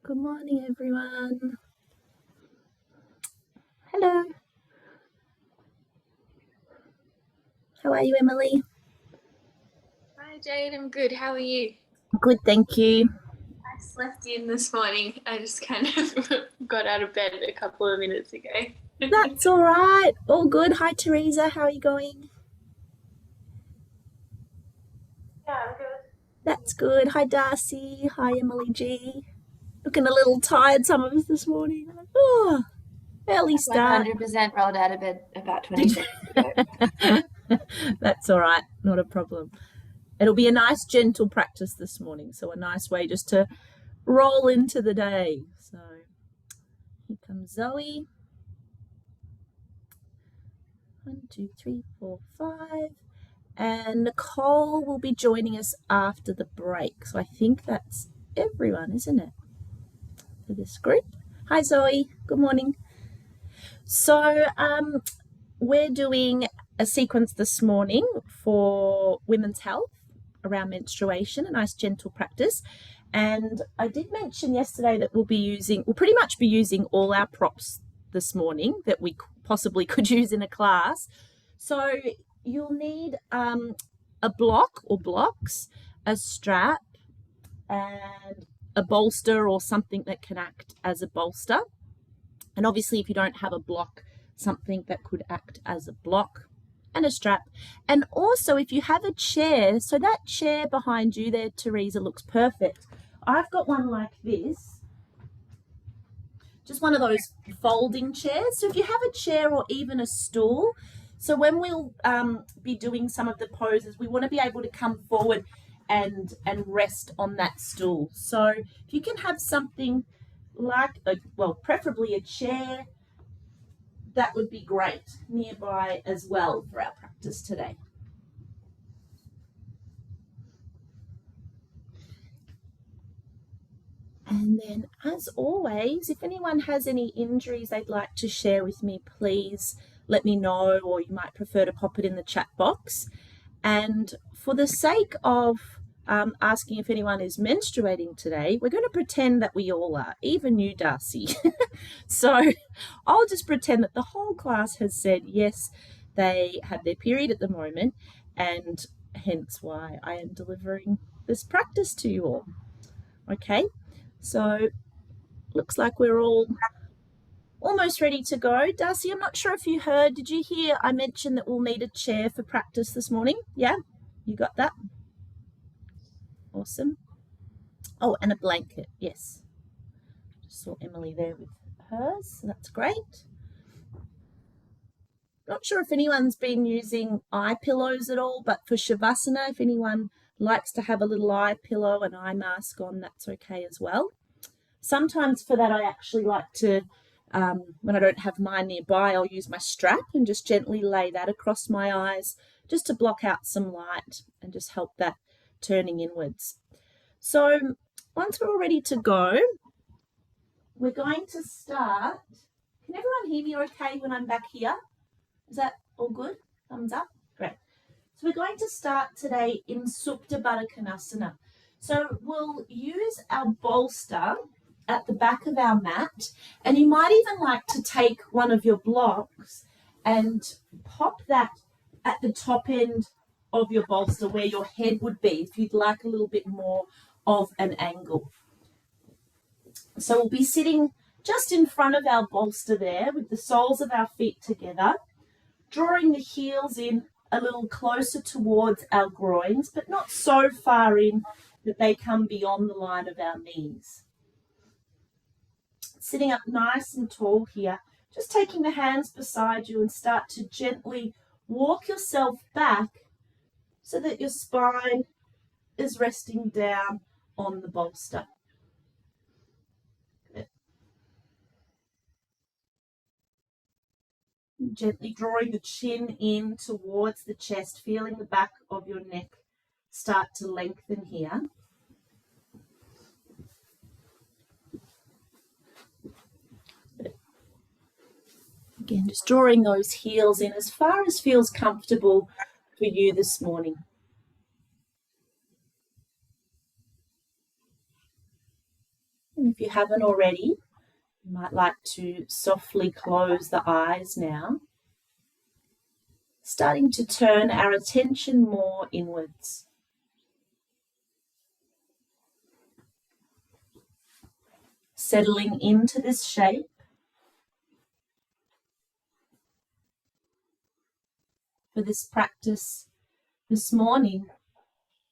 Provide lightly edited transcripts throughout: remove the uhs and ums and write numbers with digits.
Good morning, everyone. Hello. How are you, Emily? Hi Jade, I'm good. How are you? Good, thank you. I slept in this morning. I just kind of got out of bed a couple of minutes ago. That's all right. All good. Hi, Teresa. How are you going? Yeah, I'm good. That's good. Hi, Darcy. Hi, Emily G. Looking a little tired, some of us this morning. Oh, early start. 100% rolled out of bed about 20 Did seconds ago. That's all right. Not a problem. It'll be a nice, gentle practice this morning. So, a nice way just to roll into the day. So, here comes Zoe. 1, 2, 3, 4, 5. And Nicole will be joining us after the break. So I think that's everyone, isn't it, for this group? Hi, Zoe. Good morning. So we're doing a sequence this morning for women's health around menstruation, a nice gentle practice. And I did mention yesterday that we'll pretty much be using all our props this morning that we possibly could use in a class. So you'll need a block or blocks, a strap, and a bolster or something that can act as a bolster. And obviously, if you don't have a block, something that could act as a block and a strap. And also, if you have a chair, so that chair behind you there, Teresa, looks perfect. I've got one like this, just one of those folding chairs. So if you have a chair or even a stool, so when we'll be doing some of the poses, we want to be able to come forward and rest on that stool. So if you can have something like, preferably a chair, that would be great nearby as well for our practice today. And then, as always, if anyone has any injuries they'd like to share with me, please let me know, or you might prefer to pop it in the chat box. And for the sake of asking if anyone is menstruating today, we're going to pretend that we all are, even you, Darcy. So I'll just pretend that the whole class has said yes, they have their period at the moment, and hence why I am delivering this practice to you all. Okay, so looks like we're all almost ready to go. Darcy, I'm not sure if you heard, did you hear I mentioned that we'll need a chair for practice this morning? Yeah, you got that? Awesome. Oh, and a blanket, yes. Just saw Emily there with hers, so that's great. Not sure if anyone's been using eye pillows at all, but for Shavasana, if anyone likes to have a little eye pillow and eye mask on, that's okay as well. Sometimes for that, I actually like to, when I don't have mine nearby, I'll use my strap and just gently lay that across my eyes just to block out some light and just help that turning inwards. So once we're all ready to go, we're going to start. Can everyone hear me okay when I'm back here? Is that all good? Thumbs up? Great. So we're going to start today in Supta Baddha Konasana. So we'll use our bolster at the back of our mat, and you might even like to take one of your blocks and pop that at the top end of your bolster where your head would be if you'd like a little bit more of an angle. So we'll be sitting just in front of our bolster there with the soles of our feet together, drawing the heels in a little closer towards our groins, but not so far in that they come beyond the line of our knees. Sitting up nice and tall here, just taking the hands beside you and start to gently walk yourself back so that your spine is resting down on the bolster. Good. Gently drawing the chin in towards the chest, feeling the back of your neck start to lengthen here. Again, just drawing those heels in as far as feels comfortable for you this morning. And if you haven't already, you might like to softly close the eyes now, starting to turn our attention more inwards. Settling into this shape. For this practice this morning,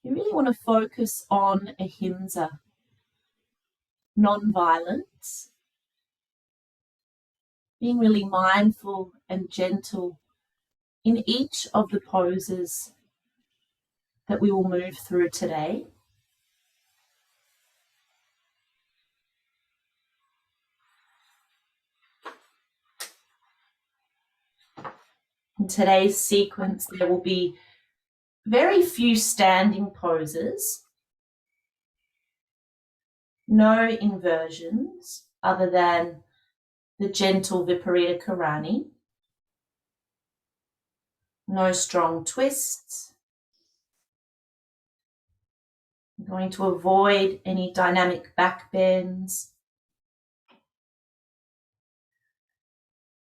you really want to focus on ahimsa, non-violence, being really mindful and gentle in each of the poses that we will move through today. In today's sequence, there will be very few standing poses, no inversions other than the gentle Viparita Karani, no strong twists. I'm going to avoid any dynamic back bends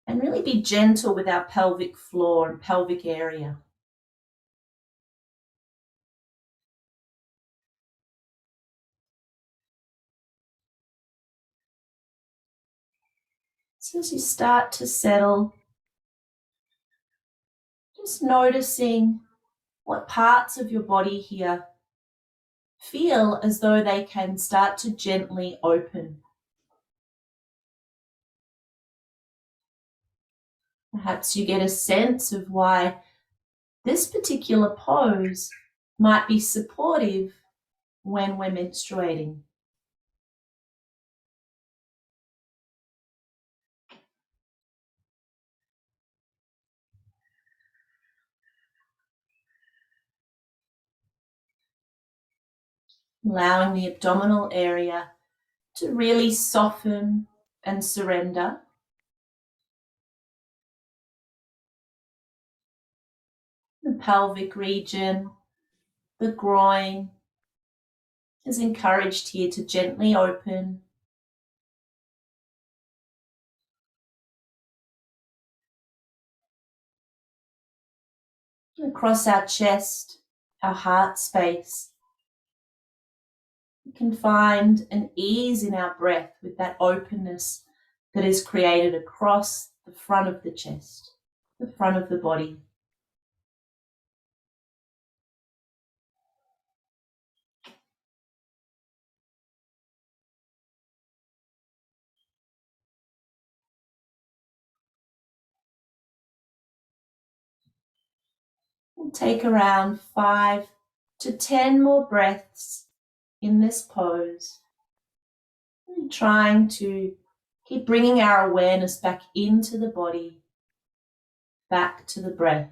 and really be gentle with our pelvic floor and pelvic area. So as you start to settle, just noticing what parts of your body here feel as though they can start to gently open. Perhaps you get a sense of why this particular pose might be supportive when we're menstruating. Allowing the abdominal area to really soften and surrender. The pelvic region, the groin is encouraged here to gently open. Across our chest, our heart space, we can find an ease in our breath with that openness that is created across the front of the chest, the front of the body. We'll take around 5 to 10 more breaths in this pose, and trying to keep bringing our awareness back into the body, back to the breath.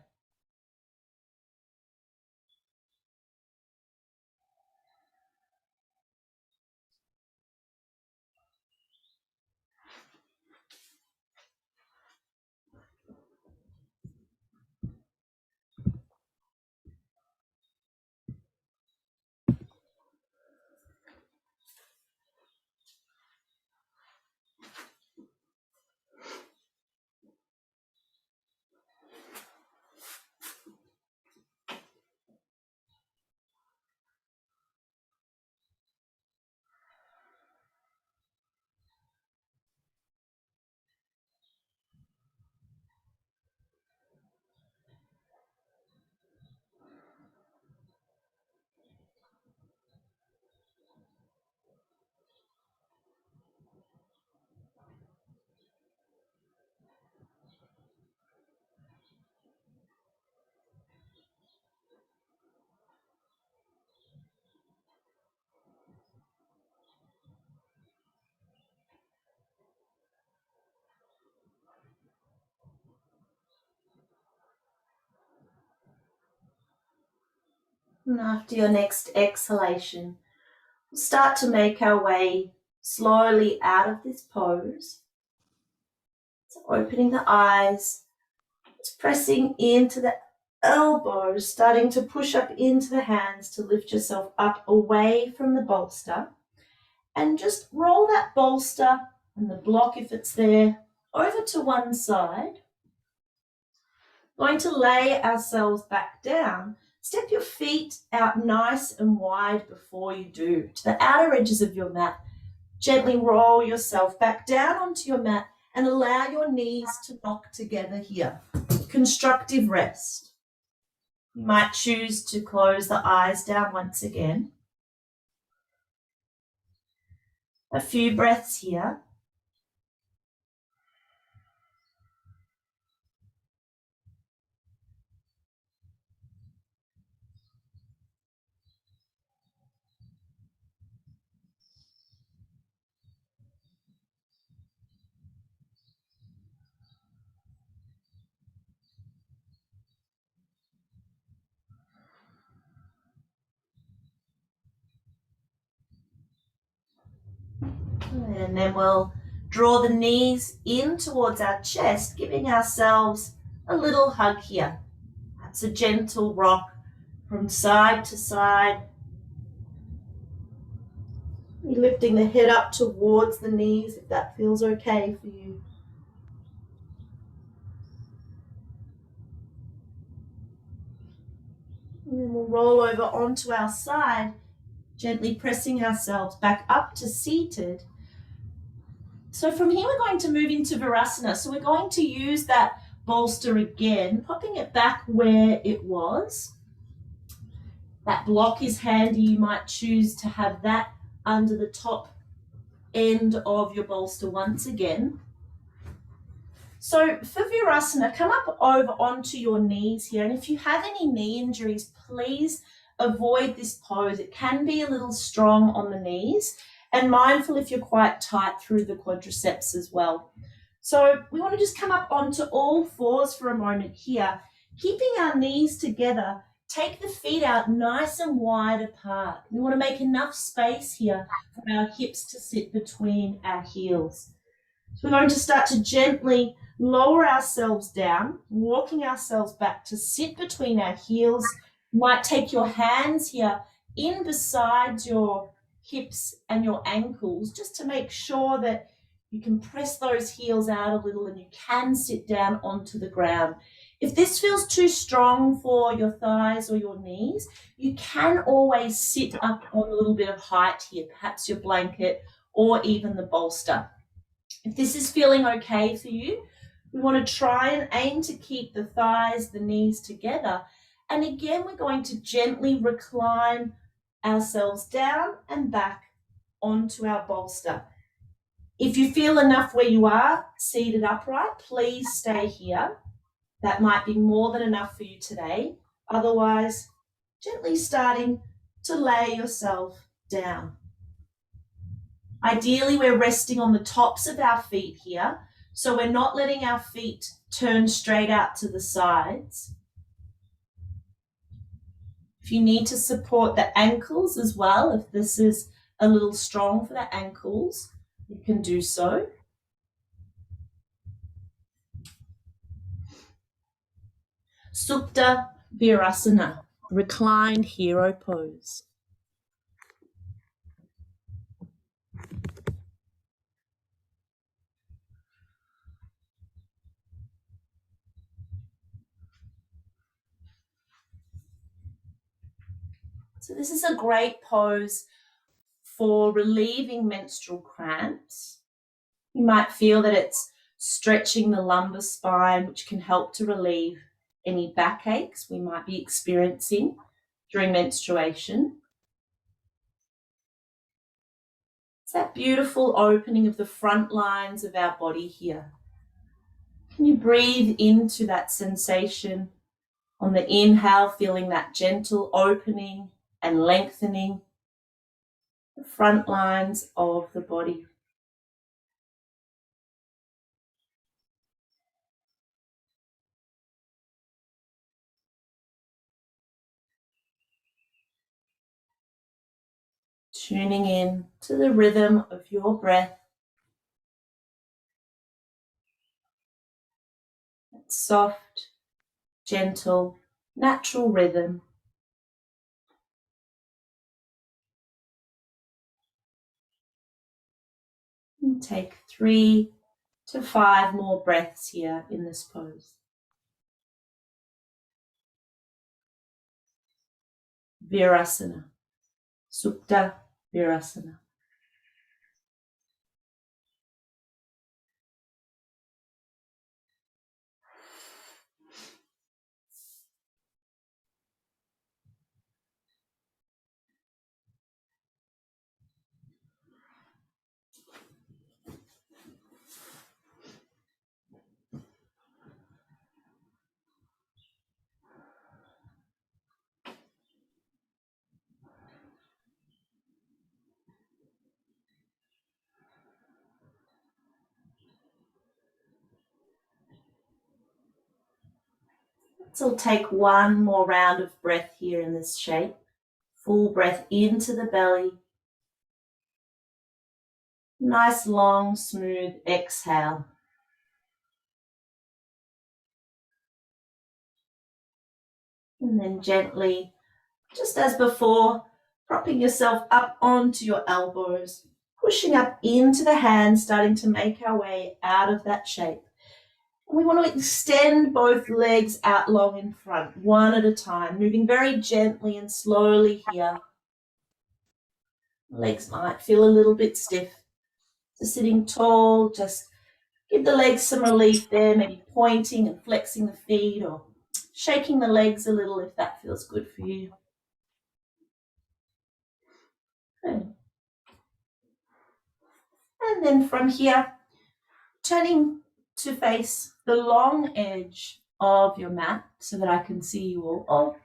And after your next exhalation, we'll start to make our way slowly out of this pose. So opening the eyes, just pressing into the elbows, starting to push up into the hands to lift yourself up away from the bolster. And just roll that bolster and the block, if it's there, over to one side. Going to lay ourselves back down. Step your feet out nice and wide before you do to the outer edges of your mat. Gently roll yourself back down onto your mat and allow your knees to knock together here. Constructive rest. You might choose to close the eyes down once again. A few breaths here. And then we'll draw the knees in towards our chest, giving ourselves a little hug here. That's a gentle rock from side to side. You're lifting the head up towards the knees if that feels okay for you. And then we'll roll over onto our side, gently pressing ourselves back up to seated. So from here, we're going to move into Virasana. So we're going to use that bolster again, popping it back where it was. That block is handy. You might choose to have that under the top end of your bolster once again. So for Virasana, come up over onto your knees here. And if you have any knee injuries, please avoid this pose. It can be a little strong on the knees, and mindful if you're quite tight through the quadriceps as well. So we want to just come up onto all fours for a moment here, keeping our knees together. Take the feet out nice and wide apart. We want to make enough space here for our hips to sit between our heels. So we're going to start to gently lower ourselves down, walking ourselves back to sit between our heels. You might take your hands here in beside your hips and your ankles just to make sure that you can press those heels out a little and you can sit down onto the ground. If this feels too strong for your thighs or your knees, you can always sit up on a little bit of height here, perhaps your blanket or even the bolster. If this is feeling okay for you, we want to try and aim to keep the thighs, the knees together. And again, we're going to gently recline ourselves down and back onto our bolster. If you feel enough where you are seated upright, please stay here. That might be more than enough for you today. Otherwise, gently starting to lay yourself down. Ideally, we're resting on the tops of our feet here, so we're not letting our feet turn straight out to the sides. If you need to support the ankles as well, if this is a little strong for the ankles, you can do so. Supta Virasana, reclined hero pose. So this is a great pose for relieving menstrual cramps. You might feel that it's stretching the lumbar spine, which can help to relieve any backaches we might be experiencing during menstruation. It's that beautiful opening of the front lines of our body here. Can you breathe into that sensation? On the inhale, feeling that gentle opening and lengthening the front lines of the body. Tuning in to the rhythm of your breath. That soft, gentle, natural rhythm. Take 3 to 5 more breaths here in this pose. Virasana, Supta Virasana. So take one more round of breath here in this shape. Full breath into the belly. Nice, long, smooth exhale. And then gently, just as before, propping yourself up onto your elbows, pushing up into the hands, starting to make our way out of that shape. And we want to extend both legs out long in front, one at a time, moving very gently and slowly here. Legs might feel a little bit stiff. So sitting tall, just give the legs some relief there, maybe pointing and flexing the feet or shaking the legs a little if that feels good for you. Good. And then from here, turning to face the long edge of your mat so that I can see you all. Oh,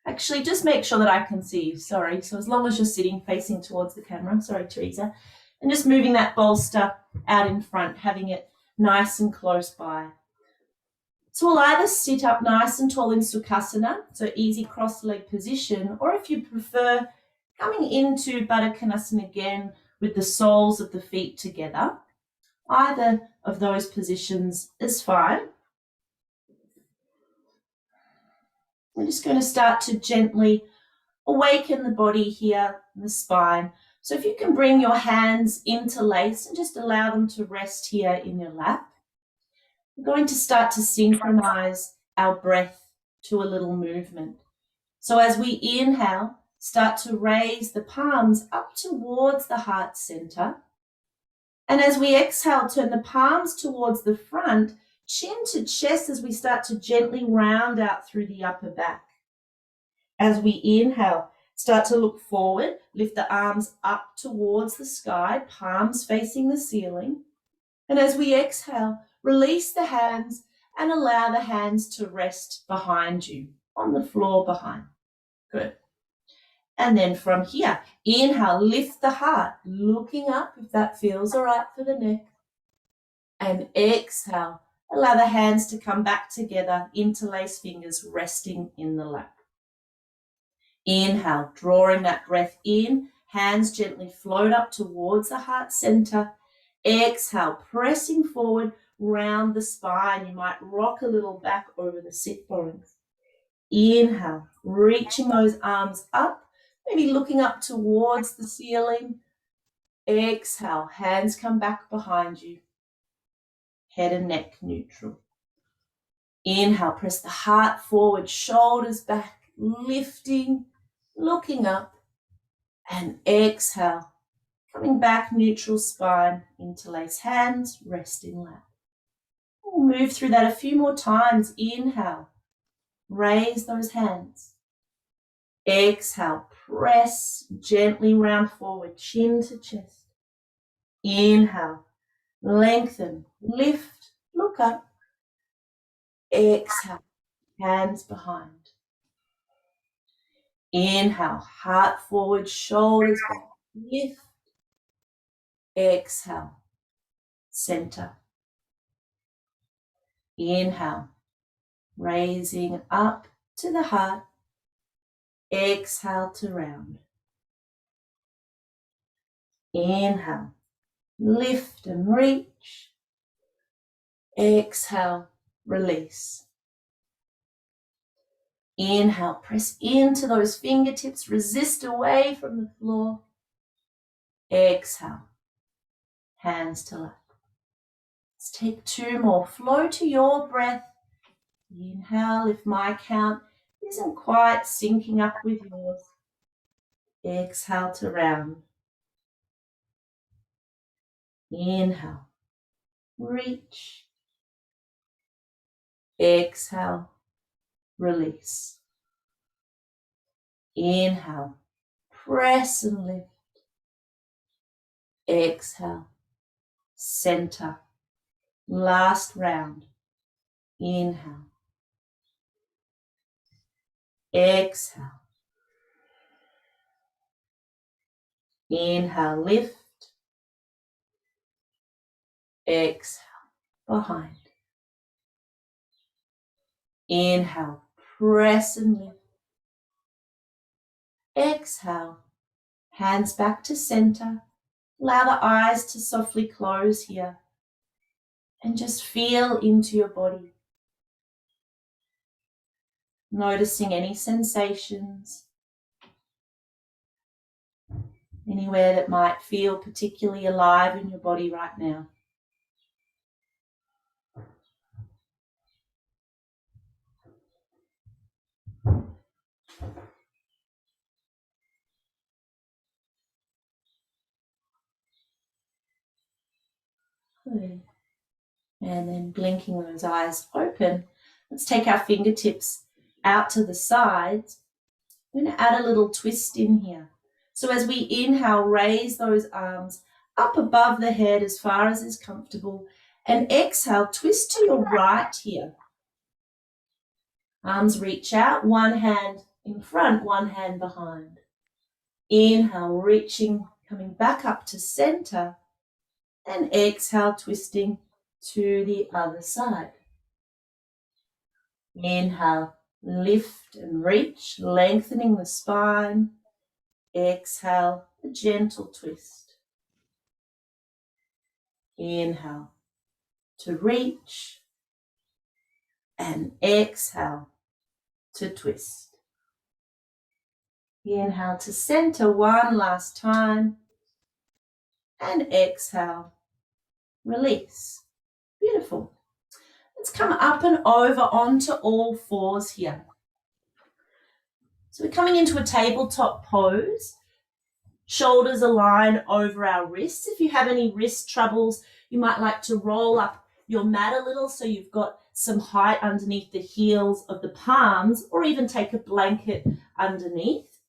actually, just make sure that I can see you. Sorry. So as long as you're sitting facing towards the camera. Sorry, Teresa. And just moving that bolster out in front, having it nice and close by. So we'll either sit up nice and tall in Sukhasana, so easy cross-leg position, or if you prefer, coming into Baddha Konasana again with the soles of the feet together. Either of those positions is fine. We're just going to start to gently awaken the body here, the spine. So if you can bring your hands interlace and just allow them to rest here in your lap. We're going to start to synchronize our breath to a little movement. So as we inhale, start to raise the palms up towards the heart center. And as we exhale, turn the palms towards the front, chin to chest as we start to gently round out through the upper back. As we inhale, start to look forward, lift the arms up towards the sky, palms facing the ceiling. And as we exhale, release the hands and allow the hands to rest behind you, on the floor behind. Good. And then from here, inhale, lift the heart, looking up if that feels all right for the neck. And exhale, allow the hands to come back together, interlace fingers resting in the lap. Inhale, drawing that breath in, hands gently float up towards the heart center. Exhale, pressing forward, round the spine. You might rock a little back over the sit bones. Inhale, reaching those arms up, maybe looking up towards the ceiling. Exhale, hands come back behind you. Head and neck neutral. Inhale, press the heart forward, shoulders back, lifting, looking up. And exhale, coming back, neutral spine, interlace hands, rest in lap. We'll move through that a few more times. Inhale, raise those hands. Exhale, press gently round forward, chin to chest. Inhale, lengthen, lift, look up. Exhale, hands behind. Inhale, heart forward, shoulders back, lift. Exhale, center. Inhale, raising up to the heart. Exhale to round. Inhale, lift and reach. Exhale, release. Inhale, press into those fingertips, resist away from the floor. Exhale, hands to lap. Let's take 2 more. Flow to your breath. Inhale if my count isn't quite syncing up with yours. Exhale to round. Inhale. Reach. Exhale. Release. Inhale. Press and lift. Exhale. Center. Last round. Inhale. Exhale. Inhale, lift. Exhale, behind. Inhale, press and lift. Exhale, hands back to center. Allow the eyes to softly close here. And just feel into your body. Noticing any sensations. Anywhere that might feel particularly alive in your body right now. Good. And then blinking those eyes open, let's take our fingertips out to the sides. I'm going to add a little twist in here. So as we inhale, raise those arms up above the head as far as is comfortable. And exhale, twist to your right here. Arms reach out, one hand in front, one hand behind. Inhale, reaching, coming back up to center. And exhale, twisting to the other side. Inhale, lift and reach, lengthening the spine. Exhale, a gentle twist. Inhale to reach and exhale to twist. Inhale to center one last time and exhale, release. Beautiful. Let's come up and over onto all fours here. So we're coming into a tabletop pose. Shoulders align over our wrists. If you have any wrist troubles, you might like to roll up your mat a little so you've got some height underneath the heels of the palms, or even take a blanket underneath.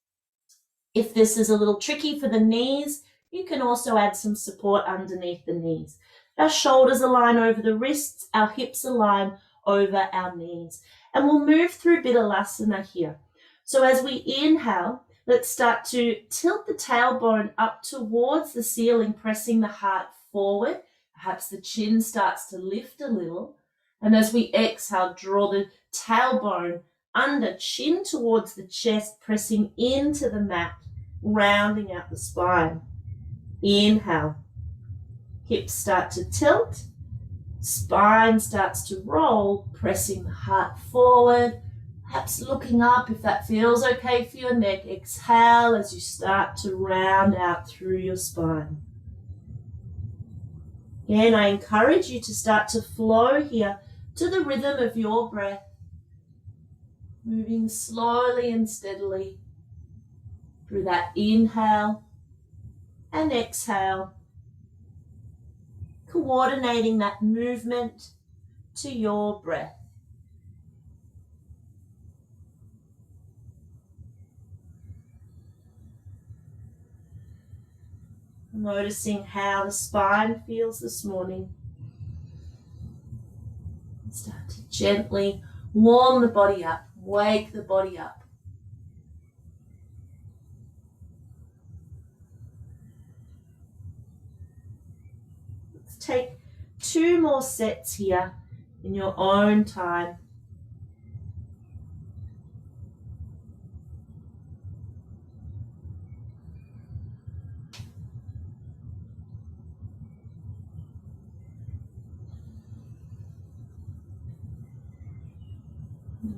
If this is a little tricky for the knees, you can also add some support underneath the knees. Our shoulders align over the wrists, our hips align over our knees. And we'll move through Bidalasana here. So as we inhale, let's start to tilt the tailbone up towards the ceiling, pressing the heart forward. Perhaps the chin starts to lift a little. And as we exhale, draw the tailbone under, chin towards the chest, pressing into the mat, rounding out the spine. Inhale. Hips start to tilt. Spine starts to roll, pressing the heart forward. Perhaps looking up if that feels okay for your neck. Exhale as you start to round out through your spine. Again, I encourage you to start to flow here to the rhythm of your breath. Moving slowly and steadily through that inhale and exhale. Coordinating that movement to your breath. Noticing how the spine feels this morning. Start to gently warm the body up, wake the body up. Let's take 2 more sets here in your own time.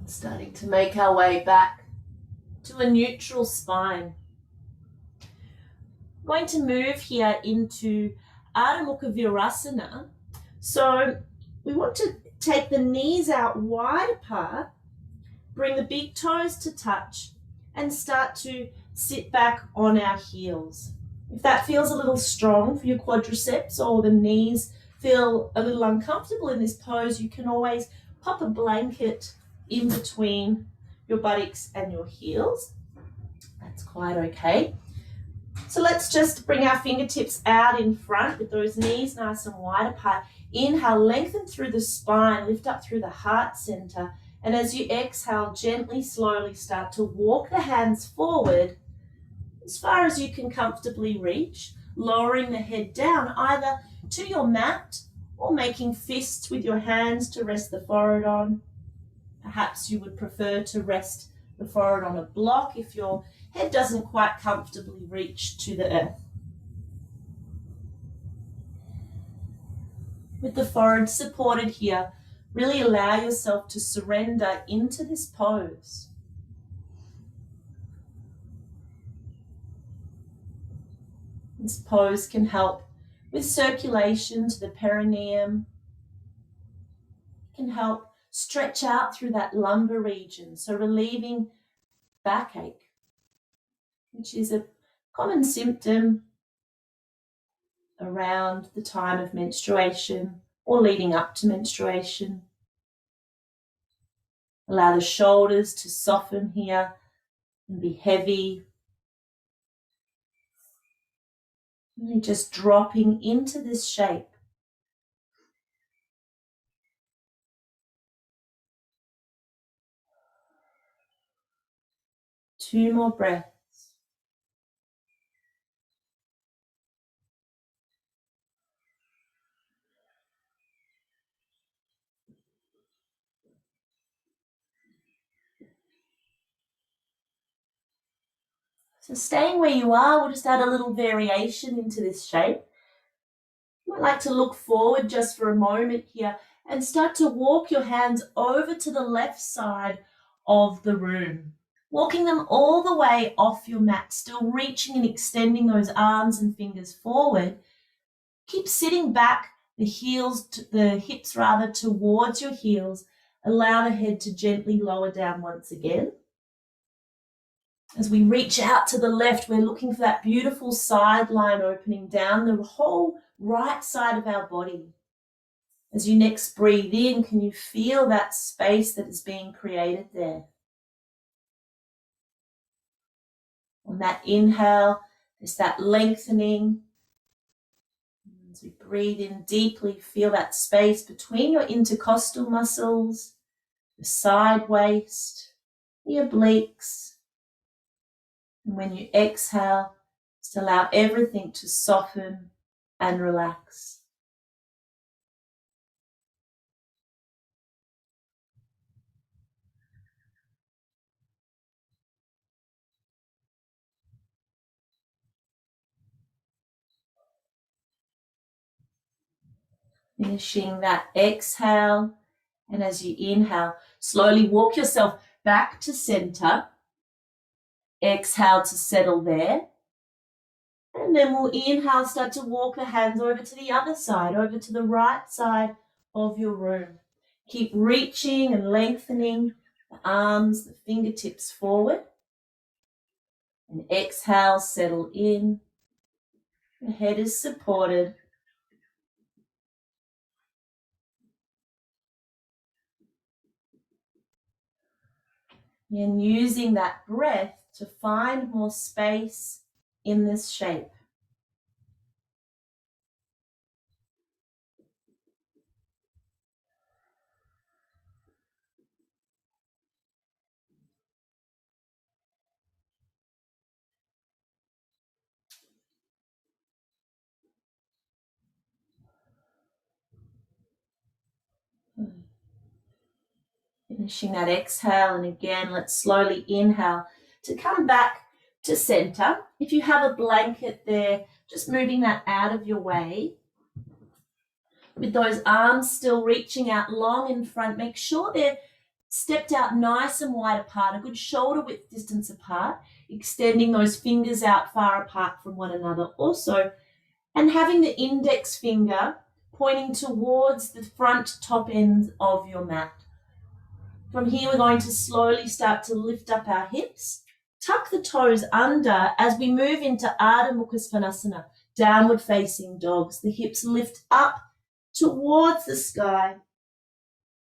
Starting to make our way back to a neutral spine. I'm going to move here into Ardha Mukha Virasana. So we want to take the knees out wide apart, bring the big toes to touch, and start to sit back on our heels. If that feels a little strong for your quadriceps or the knees feel a little uncomfortable in this pose, you can always pop a blanket in between your buttocks and your heels. That's quite okay. So let's just bring our fingertips out in front with those knees nice and wide apart. Inhale, lengthen through the spine, lift up through the heart center. And as you exhale, gently, slowly start to walk the hands forward as far as you can comfortably reach, lowering the head down either to your mat or making fists with your hands to rest the forehead on. Perhaps you would prefer to rest the forehead on a block if your head doesn't quite comfortably reach to the earth. With the forehead supported here, really allow yourself to surrender into this pose. This pose can help with circulation to the perineum. It can help stretch out through that lumbar region, so relieving backache, which is a common symptom around the time of menstruation or leading up to menstruation. Allow the shoulders to soften here and be heavy. And just dropping into this shape. Two more breaths. So staying where you are, we'll just add a little variation into this shape. You might like to look forward just for a moment here and start to walk your hands over to the left side of the room. Walking them all the way off your mat, still reaching and extending those arms and fingers forward. Keep sitting back, the hips towards your heels. Allow the head to gently lower down once again. As we reach out to the left, we're looking for that beautiful side line opening down the whole right side of our body. As you next breathe in, can you feel that space that is being created there? On that inhale, there's that lengthening. As we breathe in deeply, feel that space between your intercostal muscles, the side waist, the obliques. And when you exhale, just allow everything to soften and relax. Finishing that exhale, and as you inhale, slowly walk yourself back to center. Exhale to settle there. And then we'll inhale, start to walk the hands over to the other side, over to the right side of your room. Keep reaching and lengthening the arms, the fingertips forward. And exhale, settle in. The head is supported. And using that breath to find more space in this shape. Finishing that exhale, and again, let's slowly inhale to come back to center. If you have a blanket there, just moving that out of your way. With those arms still reaching out long in front, make sure they're stepped out nice and wide apart, a good shoulder width distance apart, extending those fingers out far apart from one another. Also, and having the index finger pointing towards the front top end of your mat. From here, we're going to slowly start to lift up our hips, tuck the toes under as we move into Ardha Mukha Svanasana, downward facing dogs. The hips lift up towards the sky.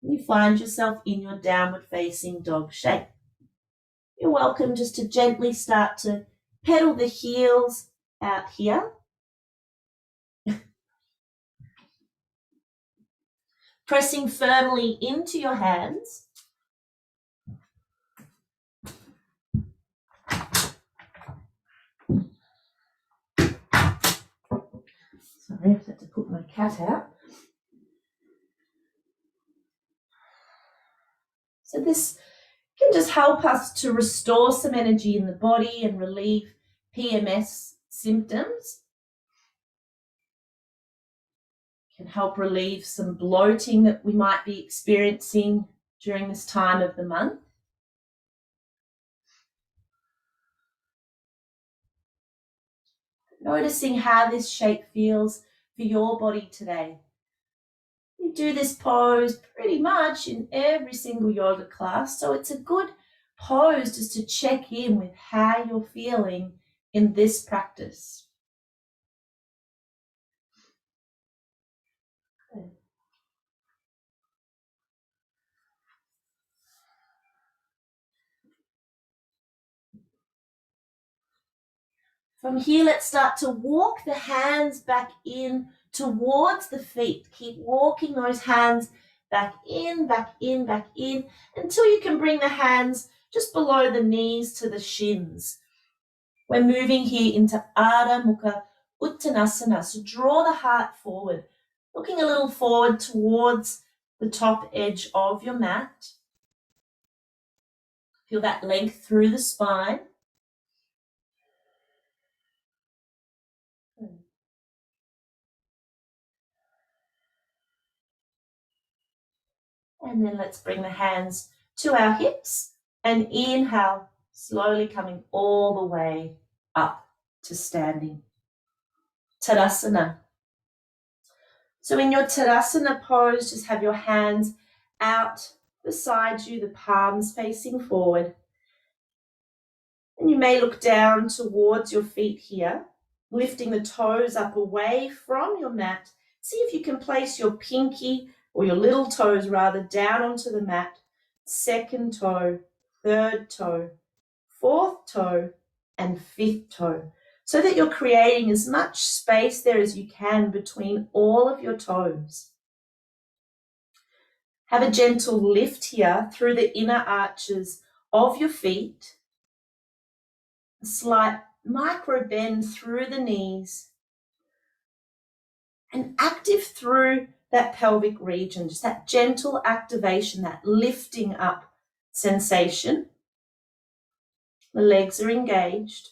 You find yourself in your downward facing dog shape. You're welcome just to gently start to pedal the heels out here. Pressing firmly into your hands. Sorry, I had to put my cat out. So this can just help us to restore some energy in the body and relieve PMS symptoms. Can help relieve some bloating that we might be experiencing during this time of the month. Noticing how this shape feels for your body today. You do this pose pretty much in every single yoga class, so it's a good pose just to check in with how you're feeling in this practice. Good. From here, let's start to walk the hands back in towards the feet. Keep walking those hands back in, back in, back in, until you can bring the hands just below the knees to the shins. We're moving here into Ardha Mukha Uttanasana. So draw the heart forward, looking a little forward towards the top edge of your mat. Feel that length through the spine. And then let's bring the hands to our hips and inhale, slowly coming all the way up to standing. Tadasana. So in your Tadasana pose, just have your hands out beside you, the palms facing forward. And you may look down towards your feet here, lifting the toes up away from your mat. See if you can place your pinky or your little toes rather down onto the mat. Second toe, third toe, fourth toe, and fifth toe, so that you're creating as much space there as you can between all of your toes. Have a gentle lift here through the inner arches of your feet. A slight micro bend through the knees. And active through that pelvic region, just that gentle activation, that lifting up sensation. The legs are engaged.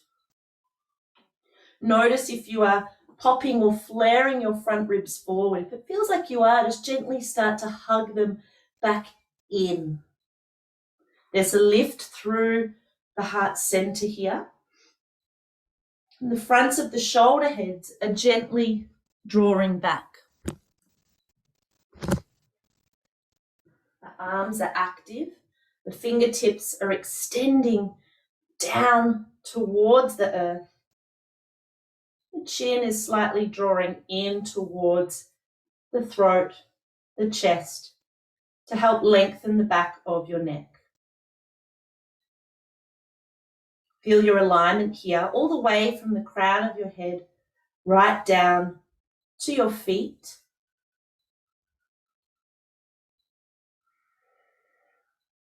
Notice if you are popping or flaring your front ribs forward. If it feels like you are, just gently start to hug them back in. There's a lift through the heart center here. And the fronts of the shoulder heads are gently drawing back. The arms are active. The fingertips are extending down towards the earth. The chin is slightly drawing in towards the throat, the chest, to help lengthen the back of your neck. Feel your alignment here, all the way from the crown of your head right down to your feet.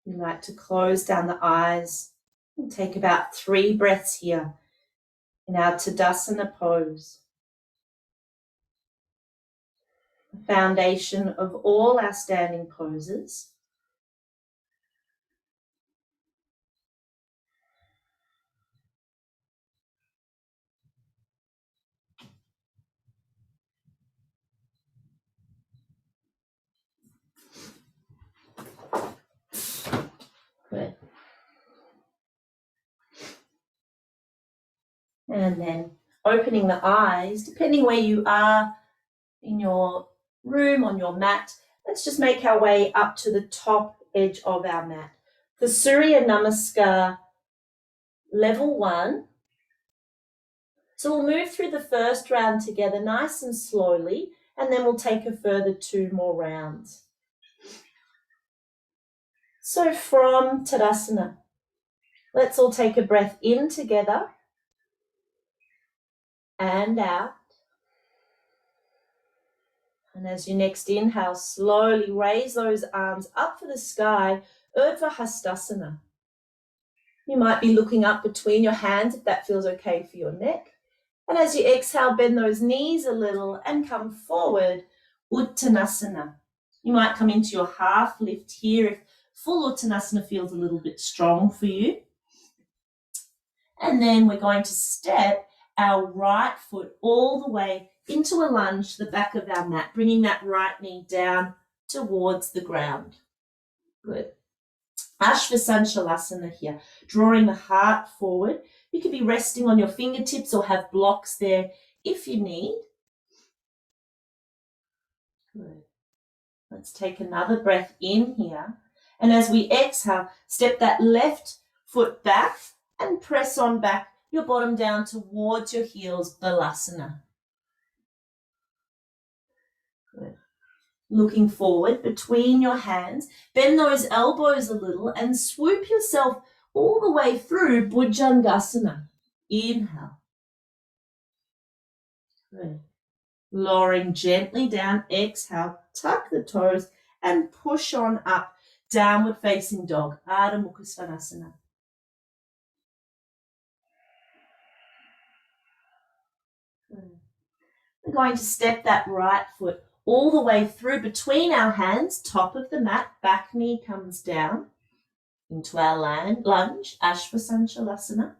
You like to close down the eyes and take about 3 breaths here in our Tadasana pose. The foundation of all our standing poses. Good. And then opening the eyes, depending where you are in your room, on your mat. Let's just make our way up to the top edge of our mat. The Surya Namaskar level 1. So we'll move through the first round together nice and slowly, and then we'll take a further 2 more rounds. So from Tadasana, let's all take a breath in together and out. And as you next inhale, slowly raise those arms up for the sky, Urdhva Hastasana. You might be looking up between your hands if that feels okay for your neck. And as you exhale, bend those knees a little and come forward, Uttanasana. You might come into your half lift here if full Uttanasana feels a little bit strong for you. And then we're going to step our right foot all the way into a lunge to the back of our mat, bringing that right knee down towards the ground. Good. Ashvasanchalasana here, drawing the heart forward. You could be resting on your fingertips or have blocks there if you need. Good. Let's take another breath in here. And as we exhale, step that left foot back and press on back your bottom down towards your heels, Balasana. Good. Looking forward between your hands, bend those elbows a little and swoop yourself all the way through Bhujangasana. Inhale. Good. Lowering gently down, exhale, tuck the toes and push on up, downward facing dog, Ardha Mukha Svanasana. We're going to step that right foot all the way through between our hands, top of the mat, back knee comes down into our lunge, Ashvasanchalasana.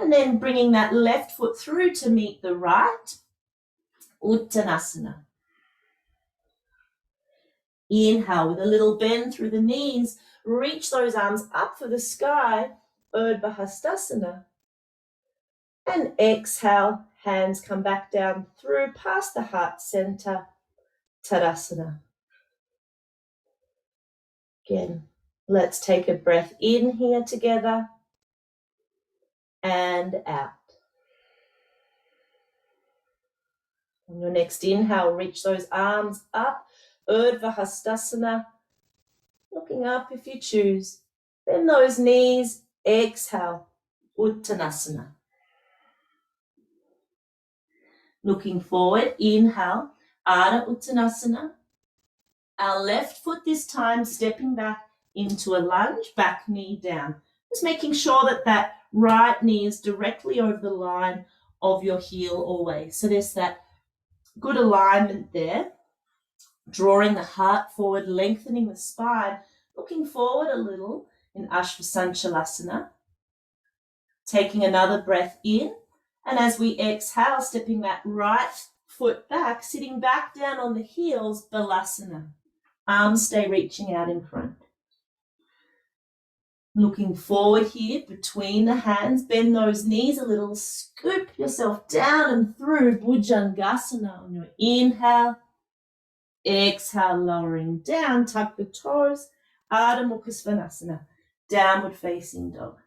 And then bringing that left foot through to meet the right, Uttanasana. Inhale with a little bend through the knees, reach those arms up for the sky, Urdhva Hastasana. And exhale, hands come back down through past the heart center, Tadasana. Again, let's take a breath in here together and out. On your next inhale, reach those arms up, Urdhva Hastasana. Looking up if you choose. Bend those knees, exhale, Uttanasana. Looking forward, inhale, Ardha Uttanasana. Our left foot this time stepping back into a lunge, back knee down. Just making sure that that right knee is directly over the line of your heel always. So there's that good alignment there. Drawing the heart forward, lengthening the spine, looking forward a little in Ashvasanchalasana. Taking another breath in. And as we exhale, stepping that right foot back, sitting back down on the heels, Balasana. Arms stay reaching out in front. Looking forward here between the hands, bend those knees a little, scoop yourself down and through Bhujangasana on your inhale. Exhale, lowering down, tuck the toes, Ardha Mukha Svanasana, downward facing dog.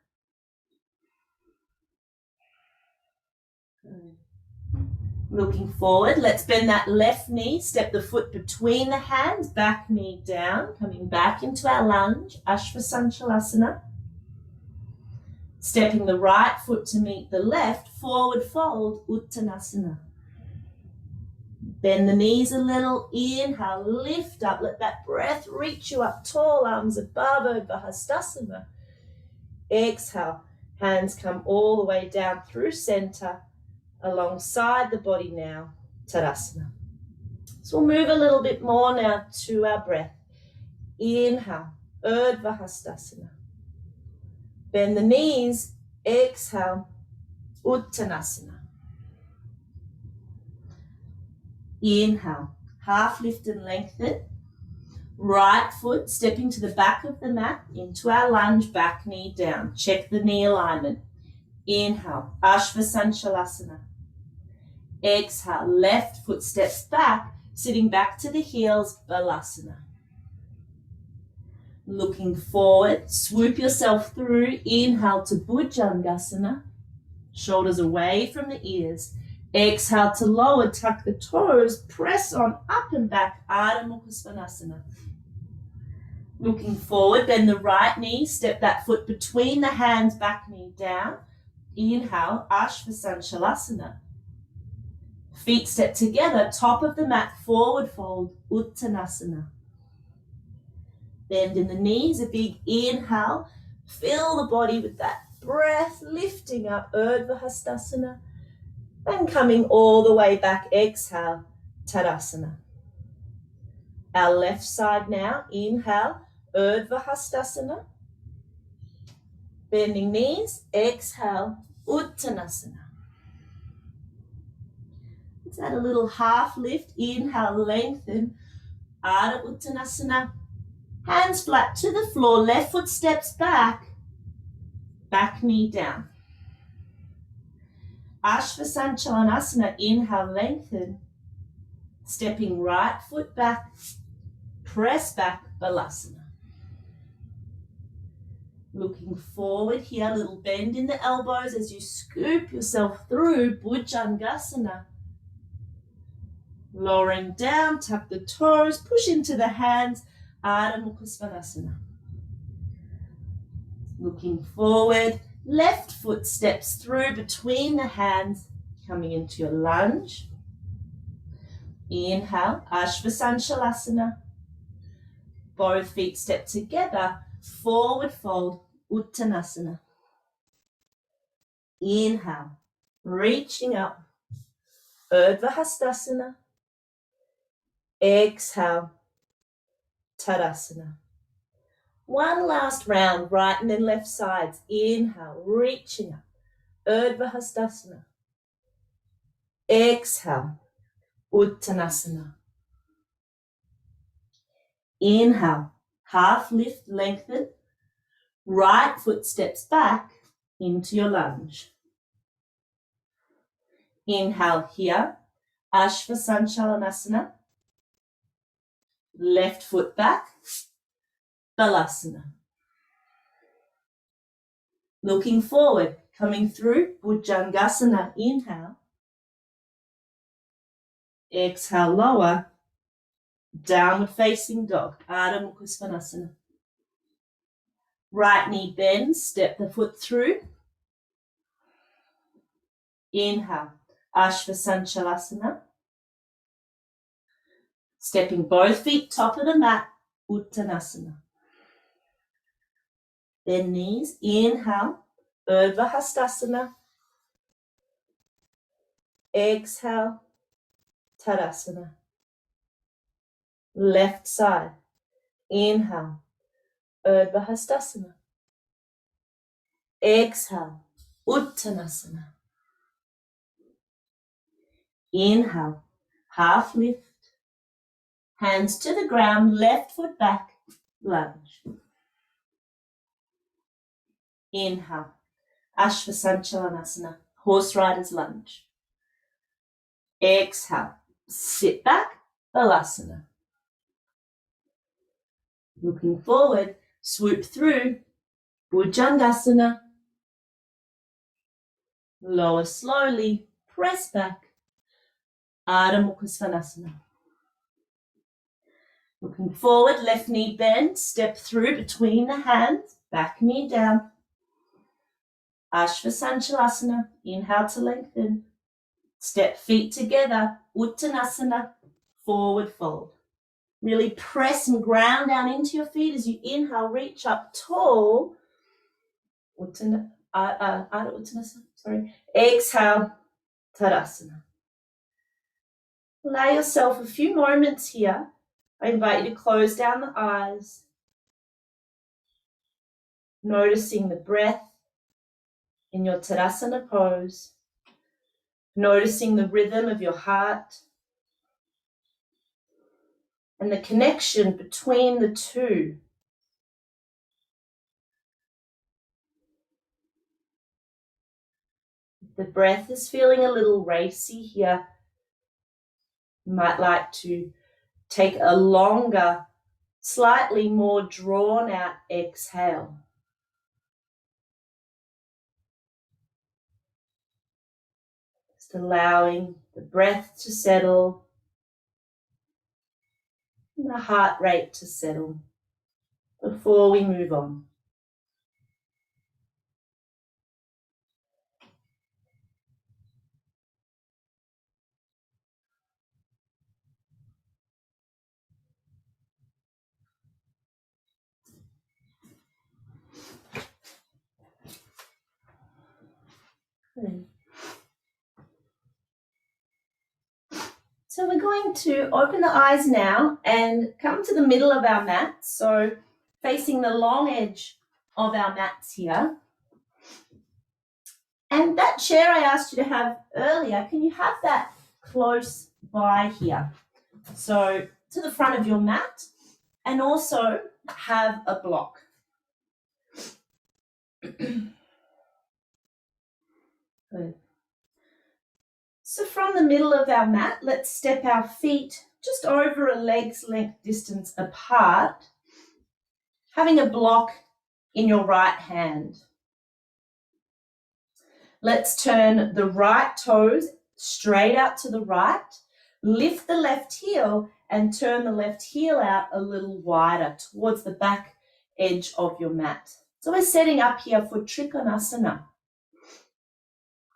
Looking forward, let's bend that left knee, step the foot between the hands, back knee down, coming back into our lunge, Ashvasanchalasana. Stepping the right foot to meet the left, forward fold, Uttanasana. Bend the knees a little, inhale, lift up, let that breath reach you up tall, arms above, Urdhva Hastasana. Exhale, hands come all the way down through center, alongside the body now, Tadasana. So we'll move a little bit more now to our breath. Inhale, Urdhva Hastasana. Bend the knees, exhale, Uttanasana. Inhale, half lift and lengthen. Right foot stepping to the back of the mat into our lunge, back knee down. Check the knee alignment. Inhale, Ashvasanchalasana. Exhale, left foot steps back, sitting back to the heels, Balasana. Looking forward, swoop yourself through. Inhale to Bhujangasana. Shoulders away from the ears. Exhale to lower, tuck the toes, press on up and back, Ardha Mukha Svanasana. Looking forward, bend the right knee, step that foot between the hands, back knee down. Inhale, Ashvasanchalasana. Feet step together, top of the mat, forward fold, Uttanasana. Bend in the knees, a big inhale. Fill the body with that breath, lifting up, Urdhva Hastasana. And coming all the way back, exhale, Tadasana. Our left side now, inhale, Urdhva Hastasana. Bending knees, exhale, Uttanasana. Let's add a little half lift, inhale, lengthen, Ardha Uttanasana. Hands flat to the floor, left foot steps back, back knee down. Ashvasanchalanasana, inhale, lengthen. Stepping right foot back, press back, Balasana. Looking forward here, little bend in the elbows as you scoop yourself through Bhujangasana. Lowering down, tuck the toes, push into the hands, Ardha Mukha Svanasana. Looking forward, left foot steps through between the hands, coming into your lunge. Inhale, Ashvasanchalasana. Both feet step together, forward fold, Uttanasana. Inhale, reaching up, Urdhva Hastasana. Exhale, Tadasana. One last round, right and then left sides. Inhale, reaching up, Urdhva Hastasana. Exhale, Uttanasana. Inhale, half lift, lengthen. Right foot steps back into your lunge. Inhale here, Ashvasanchalanasana. Left foot back, Balasana. Looking forward, coming through, Bhujangasana, inhale. Exhale, lower, downward facing dog, Ardha Mukha Svanasana. Right knee bends, step the foot through. Inhale, Ashvasanchalasana. Stepping both feet top of the mat, Uttanasana. Then knees, inhale, Urdhva Hastasana. Exhale, Tadasana. Left side, inhale, Urdhva Hastasana. Exhale, Uttanasana. Inhale, half lift. Hands to the ground, left foot back, lunge. Inhale, Ashvasanchalanasana, horse rider's lunge. Exhale, sit back, Balasana. Looking forward, swoop through, Bhujangasana. Lower slowly, press back, Ardha Mukha Svanasana. Looking forward, left knee bend, step through between the hands, back knee down. Ashvasanchalasana, inhale to lengthen. Step feet together, Uttanasana, forward fold. Really press and ground down into your feet as you inhale, reach up tall. Uttanasana, Exhale, Tadasana. Allow yourself a few moments here. I invite you to close down the eyes, noticing the breath in your Tadasana pose, noticing the rhythm of your heart and the connection between the two. the breath is feeling a little racy here, you might like to take a longer, slightly more drawn out exhale. Just allowing the breath to settle and the heart rate to settle before we move on. So we're going to open the eyes now and come to the middle of our mat. So facing the long edge of our mats here. And that chair I asked you to have earlier, can you have that close by here? So to the front of your mat, and also have a block. Good. So from the middle of our mat, let's step our feet just over a leg's length distance apart, having a block in your right hand. Let's turn the right toes straight out to the right, lift the left heel and turn the left heel out a little wider towards the back edge of your mat. So we're setting up here for Trikonasana.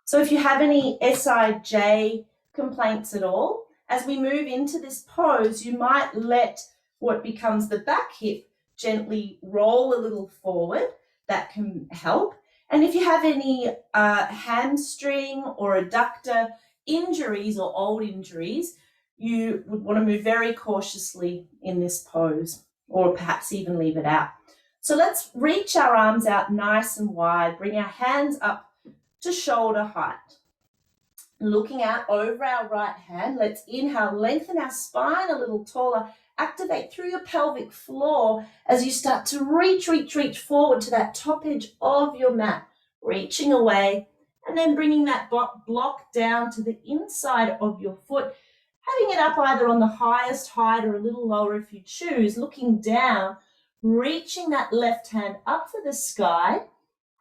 So if you have any SIJ complaints at all, as we move into this pose, you might let what becomes the back hip gently roll a little forward. That can help. And if you have any hamstring or adductor injuries or old injuries, you would want to move very cautiously in this pose, or perhaps even leave it out. So let's reach our arms out nice and wide, bring our hands up to shoulder height. Looking out over our right hand, let's inhale, lengthen our spine a little taller, activate through your pelvic floor as you start to reach forward to that top edge of your mat, reaching away, and then bringing that block down to the inside of your foot, having it up either on the highest height or a little lower if you choose, looking down, reaching that left hand up for the sky.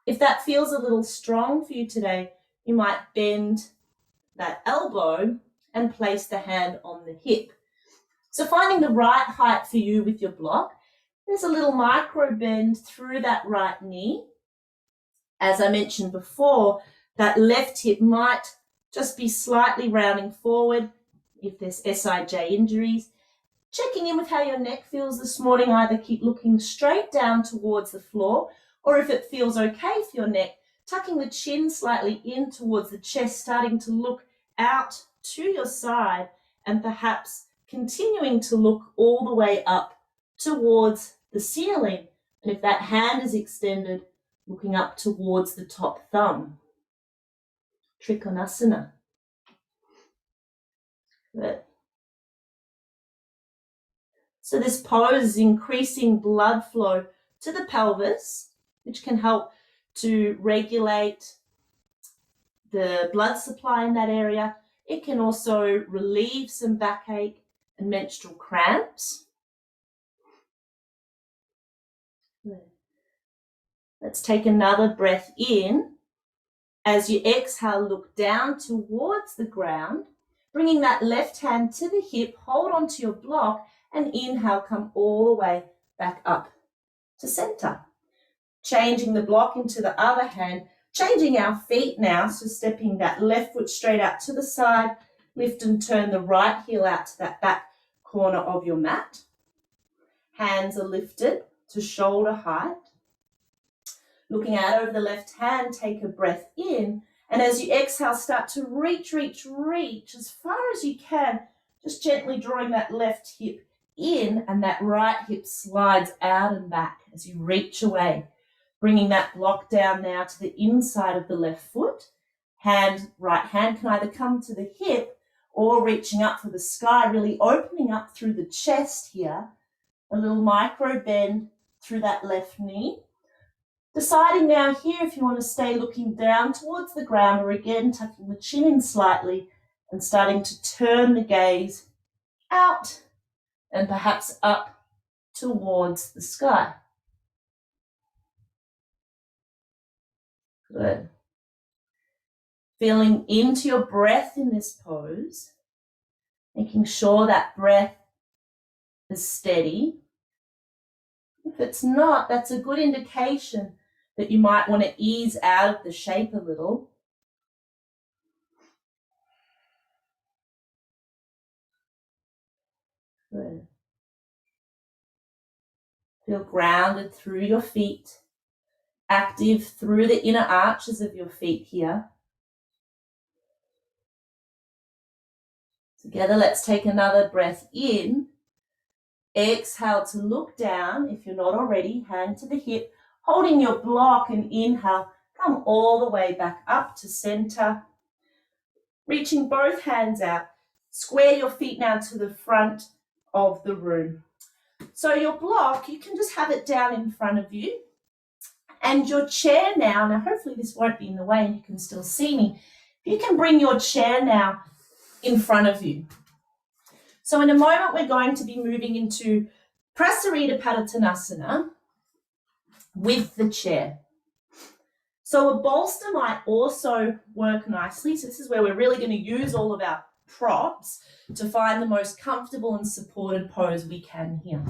If that feels a little strong for you today, you might bend that elbow and place the hand on the hip. So finding the right height for you with your block, there's a little micro bend through that right knee. As I mentioned before, that left hip might just be slightly rounding forward if there's SIJ injuries. Checking in with how your neck feels this morning, either keep looking straight down towards the floor, or if it feels okay for your neck, tucking the chin slightly in towards the chest, starting to look out to your side and perhaps continuing to look all the way up towards the ceiling. And if that hand is extended, looking up towards the top thumb. Trikonasana. Good. So this pose is increasing blood flow to the pelvis, which can help to regulate the blood supply in that area. It can also relieve some backache and menstrual cramps. Let's take another breath in. As you exhale, look down towards the ground, bringing that left hand to the hip, hold onto your block, and inhale, come all the way back up to center. Changing the block into the other hand, changing our feet now, so stepping that left foot straight out to the side, lift and turn the right heel out to that back corner of your mat. Hands are lifted to shoulder height. Looking out over the left hand, take a breath in, and as you exhale, start to reach as far as you can, just gently drawing that left hip in, and that right hip slides out and back as you reach away. Bringing that block down now to the inside of the left foot. Right hand can either come to the hip or reaching up for the sky, really opening up through the chest here. A little micro bend through that left knee. Deciding now here if you want to stay looking down towards the ground or again tucking the chin in slightly and starting to turn the gaze out and perhaps up towards the sky. Good. Feeling into your breath in this pose, making sure that breath is steady. If it's not, that's a good indication that you might want to ease out of the shape a little. Good. Feel grounded through your feet, active through the inner arches of your feet here. Together, let's take another breath in. Exhale to look down. If you're not already, hand to the hip, holding your block, and inhale, come all the way back up to center. Reaching both hands out. Square your feet now to the front of the room. So your block, you can just have it down in front of you. And your chair now hopefully this won't be in the way and you can still see me. You can bring your chair now in front of you. So in a moment, we're going to be moving into Prasarita Padottanasana with the chair. So a bolster might also work nicely. So this is where we're really going to use all of our props to find the most comfortable and supported pose we can here.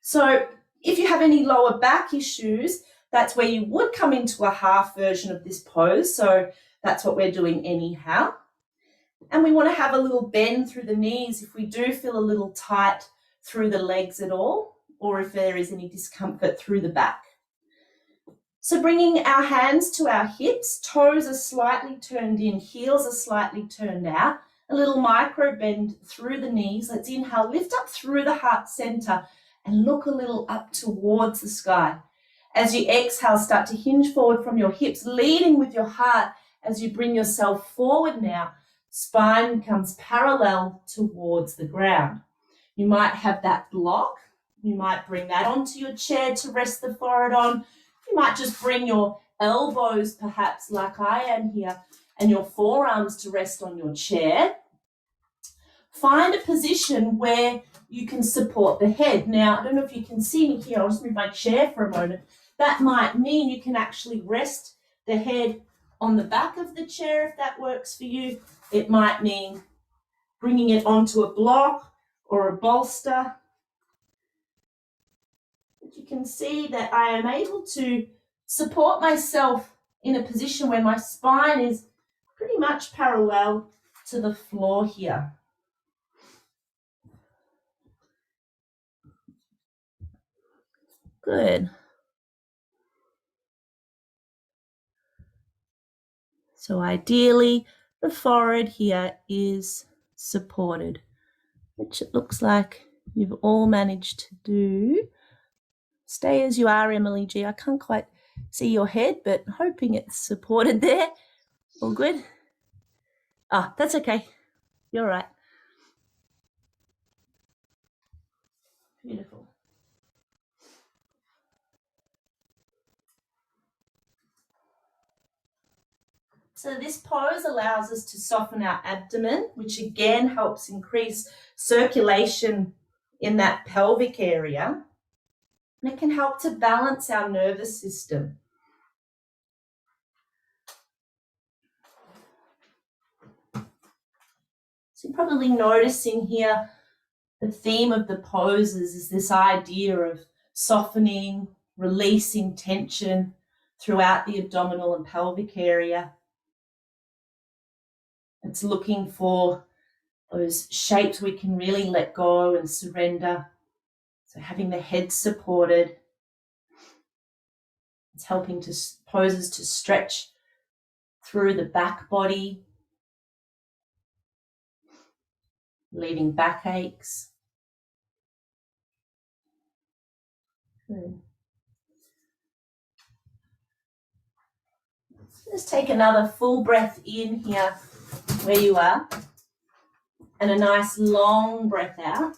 So if you have any lower back issues, that's where you would come into a half version of this pose. So that's what we're doing anyhow. And we want to have a little bend through the knees if we do feel a little tight through the legs at all, or if there is any discomfort through the back. So bringing our hands to our hips, toes are slightly turned in, heels are slightly turned out, a little micro bend through the knees. Let's inhale, lift up through the heart center and look a little up towards the sky. As you exhale, start to hinge forward from your hips, leading with your heart as you bring yourself forward now. Spine comes parallel towards the ground. You might have that block. You might bring that onto your chair to rest the forehead on. You might just bring your elbows, perhaps like I am here, and your forearms to rest on your chair. Find a position where you can support the head. Now, I don't know if you can see me here. I'll just move my chair for a moment. That might mean you can actually rest the head on the back of the chair if that works for you. It might mean bringing it onto a block or a bolster. But you can see that I am able to support myself in a position where my spine is pretty much parallel to the floor here. Good. So ideally, the forehead here is supported, which it looks like you've all managed to do. Stay as you are, Emily G. I can't quite see your head, but hoping it's supported there. All good? Ah, that's okay. You're right. Beautiful. So this pose allows us to soften our abdomen, which again helps increase circulation in that pelvic area. And it can help to balance our nervous system. So you're probably noticing here the theme of the poses is this idea of softening, releasing tension throughout the abdominal and pelvic area. It's looking for those shapes we can really let go and surrender. So having the head supported. It's helping to poses to stretch through the back body, leaving backaches. Good. Just take another full breath in here where you are and a nice long breath out.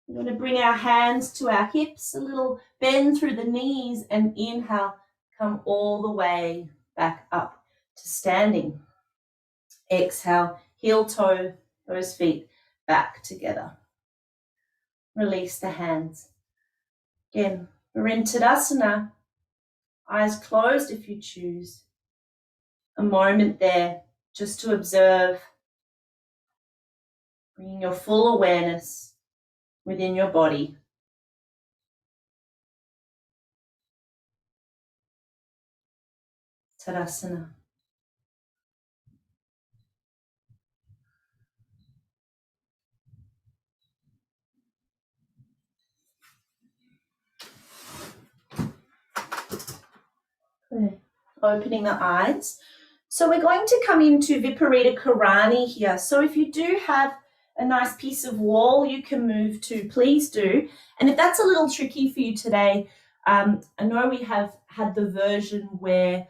We're going to bring our hands to our hips, a little bend through the knees, and inhale, come all the way back up to standing. Exhale, heel toe, those feet back together. Release the hands. Again, we're in Tadasana. Eyes closed if you choose. A moment there just to observe, bringing your full awareness within your body. Tadasana. Good. Opening the eyes. So we're going to come into Viparita Karani here. So if you do have a nice piece of wall you can move to, please do. And if that's a little tricky for you today, I know we have had the version where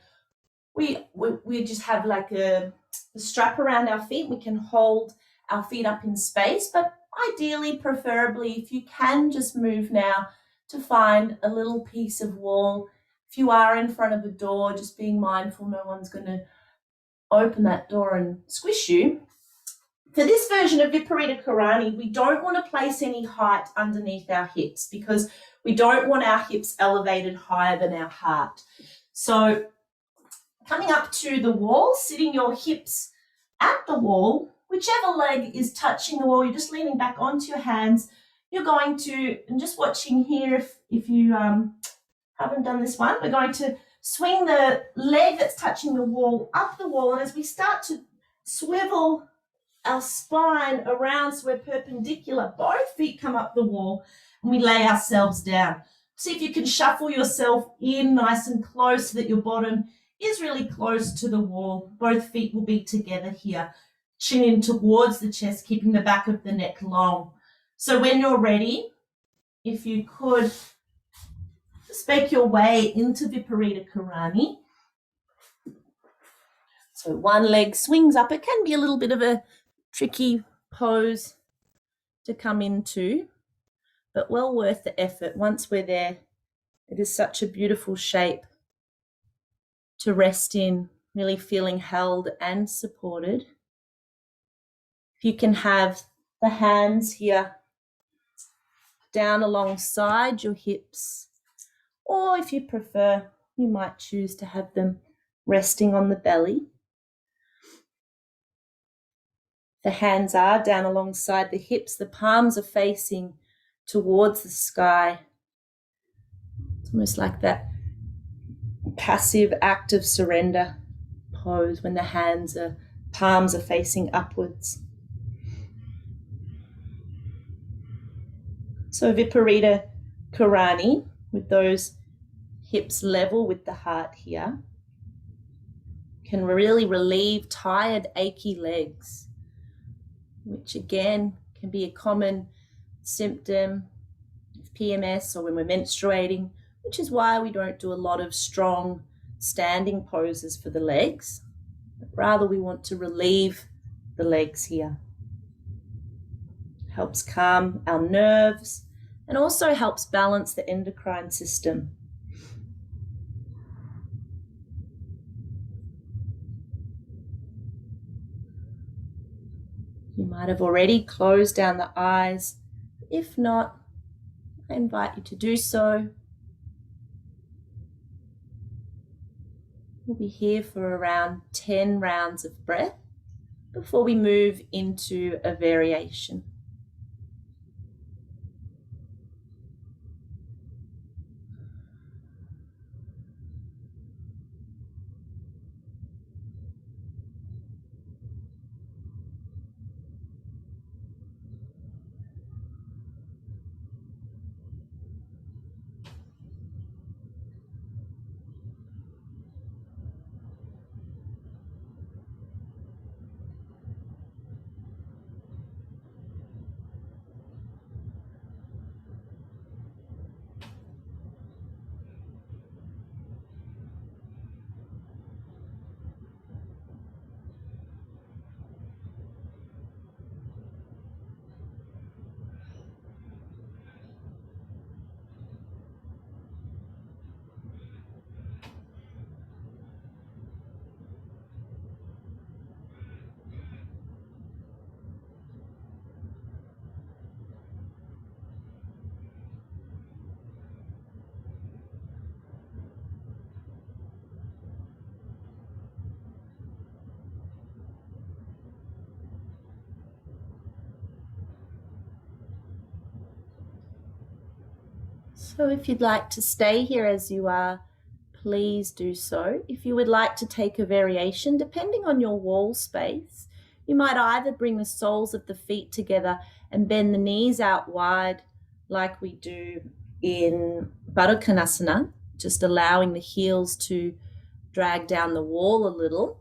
we just have like a strap around our feet. We can hold our feet up in space, but ideally, preferably, if you can just move now to find a little piece of wall. If you are in front of a door, just being mindful no one's going to open that door and squish you. For this version of Viparita Karani, we don't want to place any height underneath our hips because we don't want our hips elevated higher than our heart. So coming up to the wall, sitting your hips at the wall, whichever leg is touching the wall, you're just leaning back onto your hands. You're going to, and just watching here if you haven't done this one, we're going to swing the leg that's touching the wall up the wall, and as we start to swivel our spine around so we're perpendicular, both feet come up the wall and we lay ourselves down. See if you can shuffle yourself in nice and close so that your bottom is really close to the wall. Both feet will be together here, chin in towards the chest, keeping the back of the neck long. So when you're ready, if you could just make your way into Viparita Karani. So one leg swings up. It can be a little bit of a tricky pose to come into, but well worth the effort. Once we're there, it is such a beautiful shape to rest in, really feeling held and supported. If you can have the hands here down alongside your hips, or if you prefer, you might choose to have them resting on the belly. The hands are down alongside the hips, the palms are facing towards the sky. It's almost like that passive act of surrender pose when the palms are facing upwards. So Viparita Karani, with those hips level with the heart here, can really relieve tired, achy legs, which again can be a common symptom of PMS or when we're menstruating, which is why we don't do a lot of strong standing poses for the legs. But rather we want to relieve the legs here. Helps calm our nerves and also helps balance the endocrine system. You might have already closed down the eyes. If not, I invite you to do so. We'll be here for around 10 rounds of breath before we move into a variation. So if you'd like to stay here as you are, please do so. If you would like to take a variation, depending on your wall space, you might either bring the soles of the feet together and bend the knees out wide like we do in Baddha Konasana, just allowing the heels to drag down the wall a little.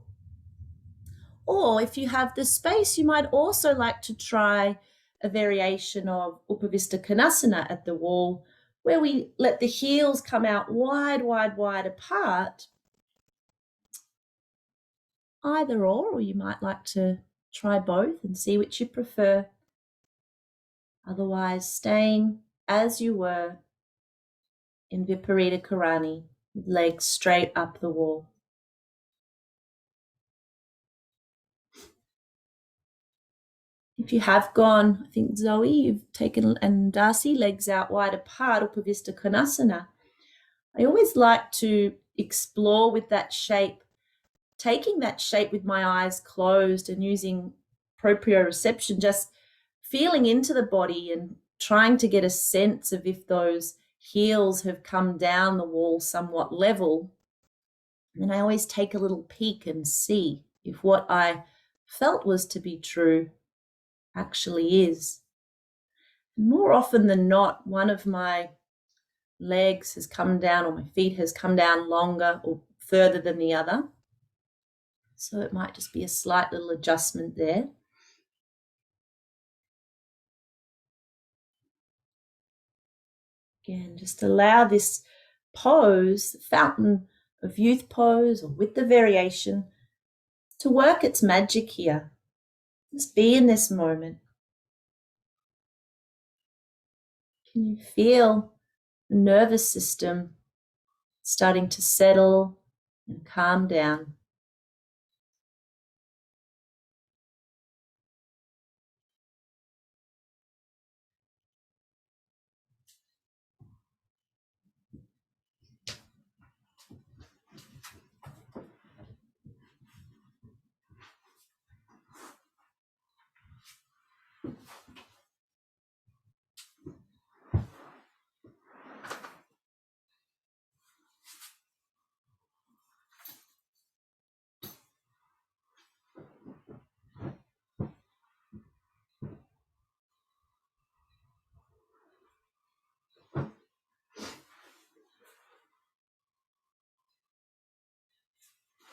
Or if you have the space, you might also like to try a variation of Upavista Konasana at the wall, where we let the heels come out wide, wide, wide apart. Either or you might like to try both and see which you prefer. Otherwise, staying as you were in Viparita Karani, with legs straight up the wall. If you have gone, I think Zoe, you've taken, and Darcy, legs out wide apart, Upavista Konasana. I always like to explore with that shape, taking that shape with my eyes closed and using proprioception, just feeling into the body and trying to get a sense of if those heels have come down the wall somewhat level. And I always take a little peek and see if what I felt was to be true actually is. More often than not, one of my legs has come down or my feet has come down longer or further than the other. So it might just be a slight little adjustment there. Again, just allow this pose, the fountain of youth pose, or with the variation, to work its magic here. Just be in this moment. Can you feel the nervous system starting to settle and calm down?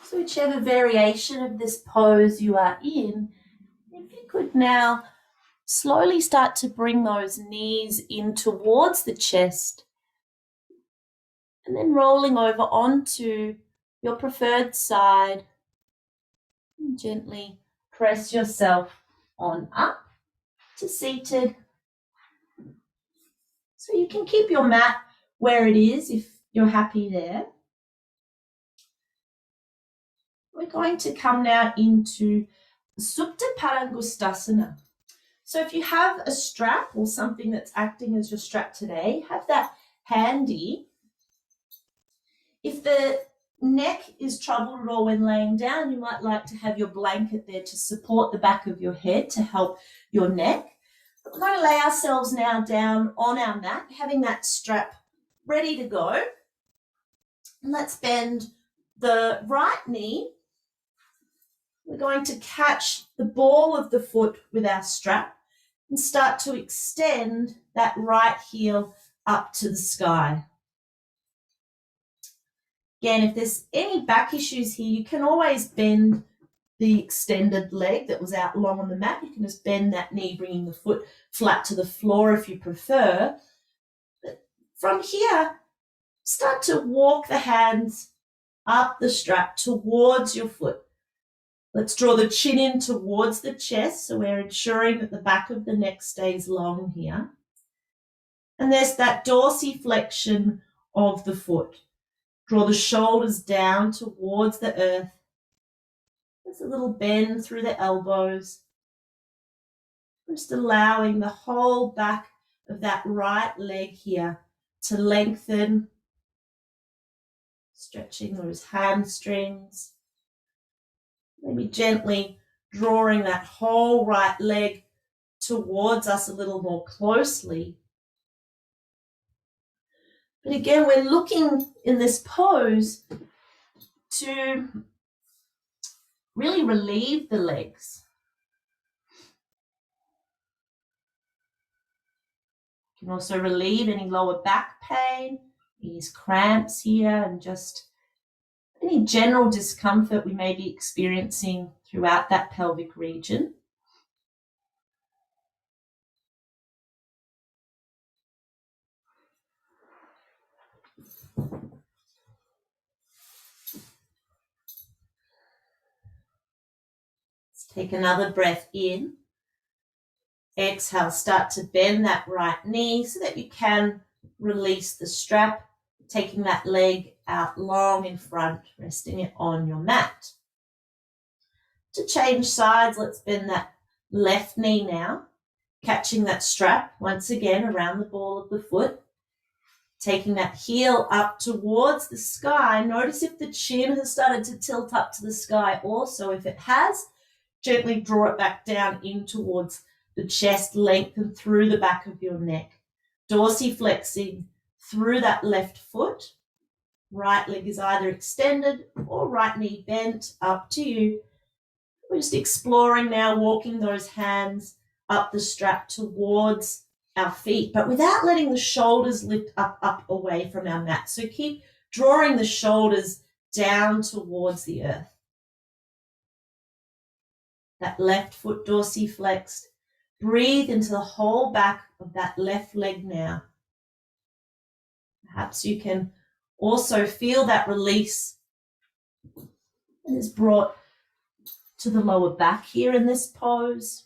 So whichever variation of this pose you are in, if you could now slowly start to bring those knees in towards the chest and then rolling over onto your preferred side, and gently press yourself on up to seated. So you can keep your mat where it is if you're happy there. We're going to come now into Supta Padangustasana. So if you have a strap or something that's acting as your strap today, have that handy. If the neck is troubled at all when laying down, you might like to have your blanket there to support the back of your head to help your neck. But we're going to lay ourselves now down on our mat, having that strap ready to go. And let's bend the right knee. We're going to catch the ball of the foot with our strap and start to extend that right heel up to the sky. Again, if there's any back issues here, you can always bend the extended leg that was out long on the mat. You can just bend that knee, bringing the foot flat to the floor if you prefer. But from here, start to walk the hands up the strap towards your foot. Let's draw the chin in towards the chest, so we're ensuring that the back of the neck stays long here. And there's that dorsiflexion of the foot. Draw the shoulders down towards the earth. There's a little bend through the elbows. Just allowing the whole back of that right leg here to lengthen, stretching those hamstrings. Maybe gently drawing that whole right leg towards us a little more closely. But again, we're looking in this pose to really relieve the legs. You can also relieve any lower back pain, these cramps here, and just any general discomfort we may be experiencing throughout that pelvic region. Let's take another breath in. Exhale, start to bend that right knee so that you can release the strap, taking that leg out long in front, resting it on your mat. To change sides, let's bend that left knee now, catching that strap once again around the ball of the foot, taking that heel up towards the sky. Notice if the chin has started to tilt up to the sky also. If it has, gently draw it back down in towards the chest, lengthen through the back of your neck. Dorsiflexing through that left foot. Right leg is either extended or right knee bent, up to you. We're just exploring now, walking those hands up the strap towards our feet, but without letting the shoulders lift up away from our mat. So keep drawing the shoulders down towards the earth. That left foot dorsiflexed. Breathe into the whole back of that left leg now. Perhaps you can also feel that release that is brought to the lower back here in this pose.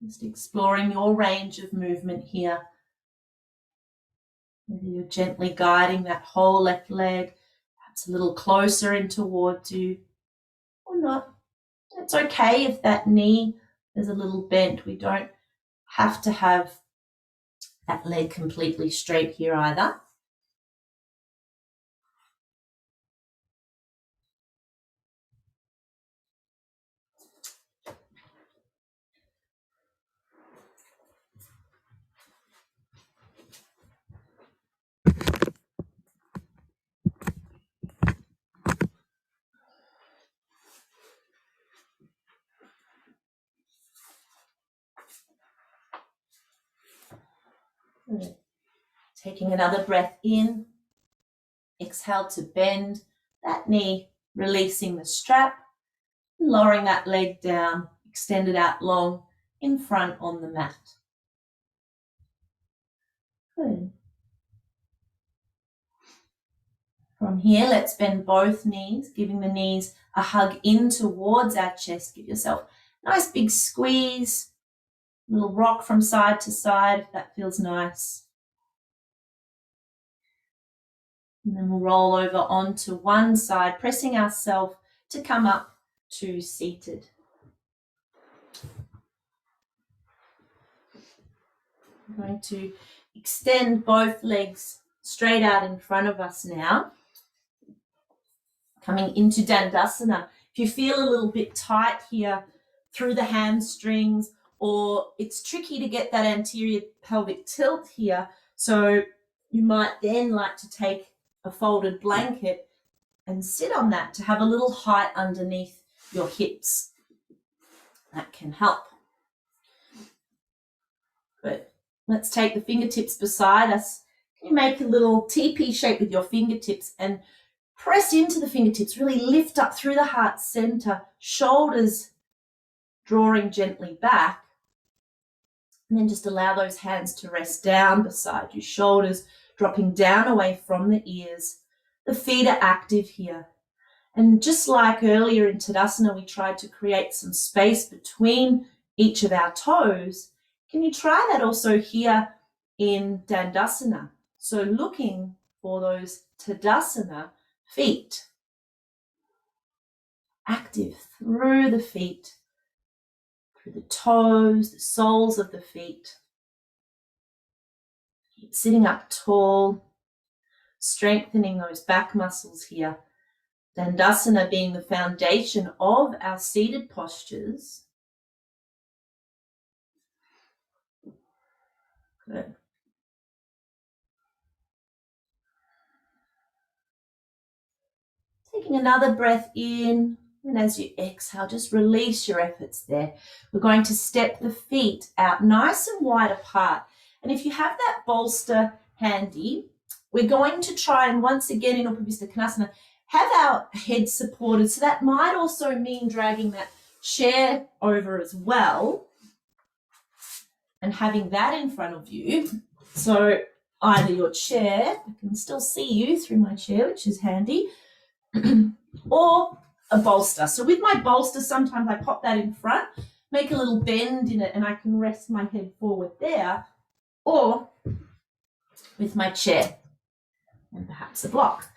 Just exploring your range of movement here. Maybe you're gently guiding that whole left leg, perhaps a little closer in towards you, or not. It's okay if that knee is a little bent. We don't have to have that leg completely straight here either. Taking another breath in. Exhale to bend that knee, releasing the strap, lowering that leg down, extend it out long in front on the mat. Good. From here, let's bend both knees, giving the knees a hug in towards our chest. Give yourself a nice big squeeze, a little rock from side to side if that feels nice. And then we'll roll over onto one side, pressing ourselves to come up to seated. I'm going to extend both legs straight out in front of us now. Coming into Dandasana. If you feel a little bit tight here through the hamstrings, or it's tricky to get that anterior pelvic tilt here, so you might then like to take a folded blanket and sit on that to have a little height underneath your hips. That can help. Good. Let's take the fingertips beside us. Can you make a little teepee shape with your fingertips and press into the fingertips, really lift up through the heart center, shoulders drawing gently back, and then just allow those hands to rest down beside you, shoulders dropping down away from the ears. The feet are active here. And just like earlier in Tadasana, we tried to create some space between each of our toes. Can you try that also here in Dandasana? So looking for those Tadasana feet, active through the feet, through the toes, the soles of the feet. Keep sitting up tall, strengthening those back muscles here. Dandasana being the foundation of our seated postures. Good. Taking another breath in, and as you exhale, just release your efforts there. We're going to step the feet out nice and wide apart. And if you have that bolster handy, we're going to try and once again in Upavista Konasana, have our head supported. So that might also mean dragging that chair over as well and having that in front of you. So either your chair, I can still see you through my chair, which is handy, or a bolster. So with my bolster, sometimes I pop that in front, make a little bend in it, and I can rest my head forward there, or with my chair and perhaps a block.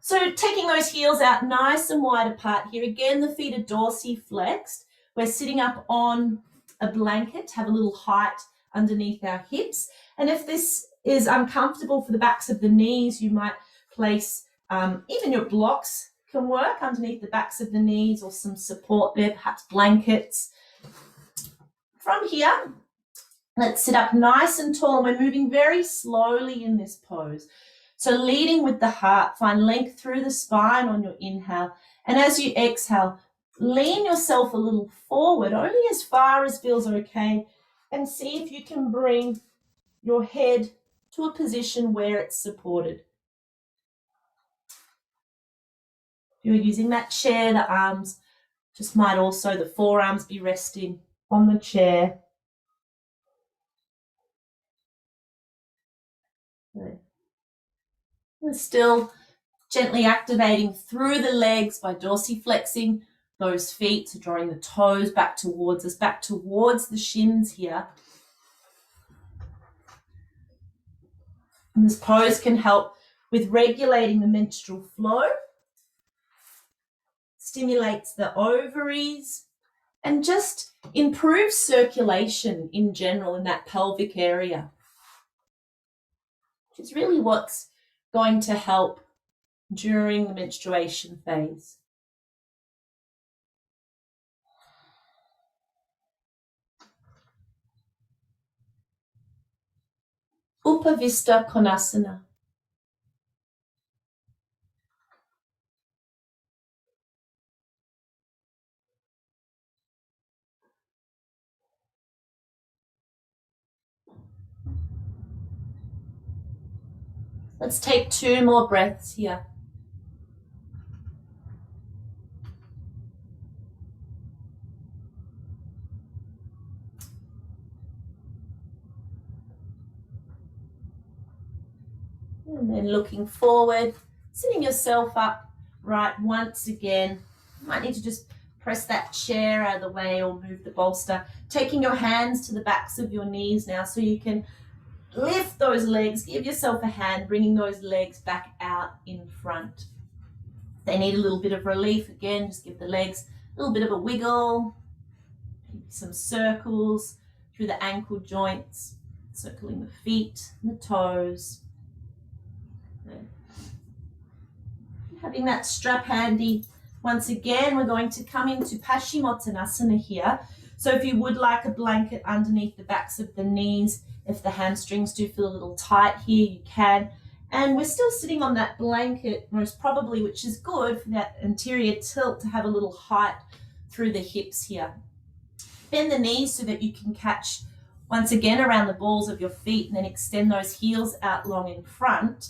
So taking those heels out nice and wide apart here. Again, the feet are dorsiflexed. We're sitting up on a blanket, have a little height underneath our hips. And if this is uncomfortable for the backs of the knees, you might place even your blocks can work underneath the backs of the knees, or some support there, perhaps blankets. From here, let's sit up nice and tall. We're moving very slowly in this pose. So leading with the heart, find length through the spine on your inhale. And as you exhale, lean yourself a little forward, only as far as feels okay, and see if you can bring your head to a position where it's supported. If you're using that chair, the arms just might also, the forearms be resting on the chair. Good. We're still gently activating through the legs by dorsiflexing those feet, so drawing the toes back towards us, back towards the shins here. And this pose can help with regulating the menstrual flow, stimulates the ovaries, and just improves circulation in general in that pelvic area, which is really what's going to help during the menstruation phase. Upavista Konasana. Let's take 2 more breaths here. And then looking forward, sitting yourself up right once again. You might need to just press that chair out of the way or move the bolster. Taking your hands to the backs of your knees now so you can lift those legs, give yourself a hand, bringing those legs back out in front. They need a little bit of relief. Again, just give the legs a little bit of a wiggle, some circles through the ankle joints, circling the feet and the toes. Good. Having that strap handy. Once again, we're going to come into Paschimottanasana here. So if you would like a blanket underneath the backs of the knees, if the hamstrings do feel a little tight here, you can. And we're still sitting on that blanket, most probably, which is good for that anterior tilt to have a little height through the hips here. Bend the knees so that you can catch, once again, around the balls of your feet, and then extend those heels out long in front.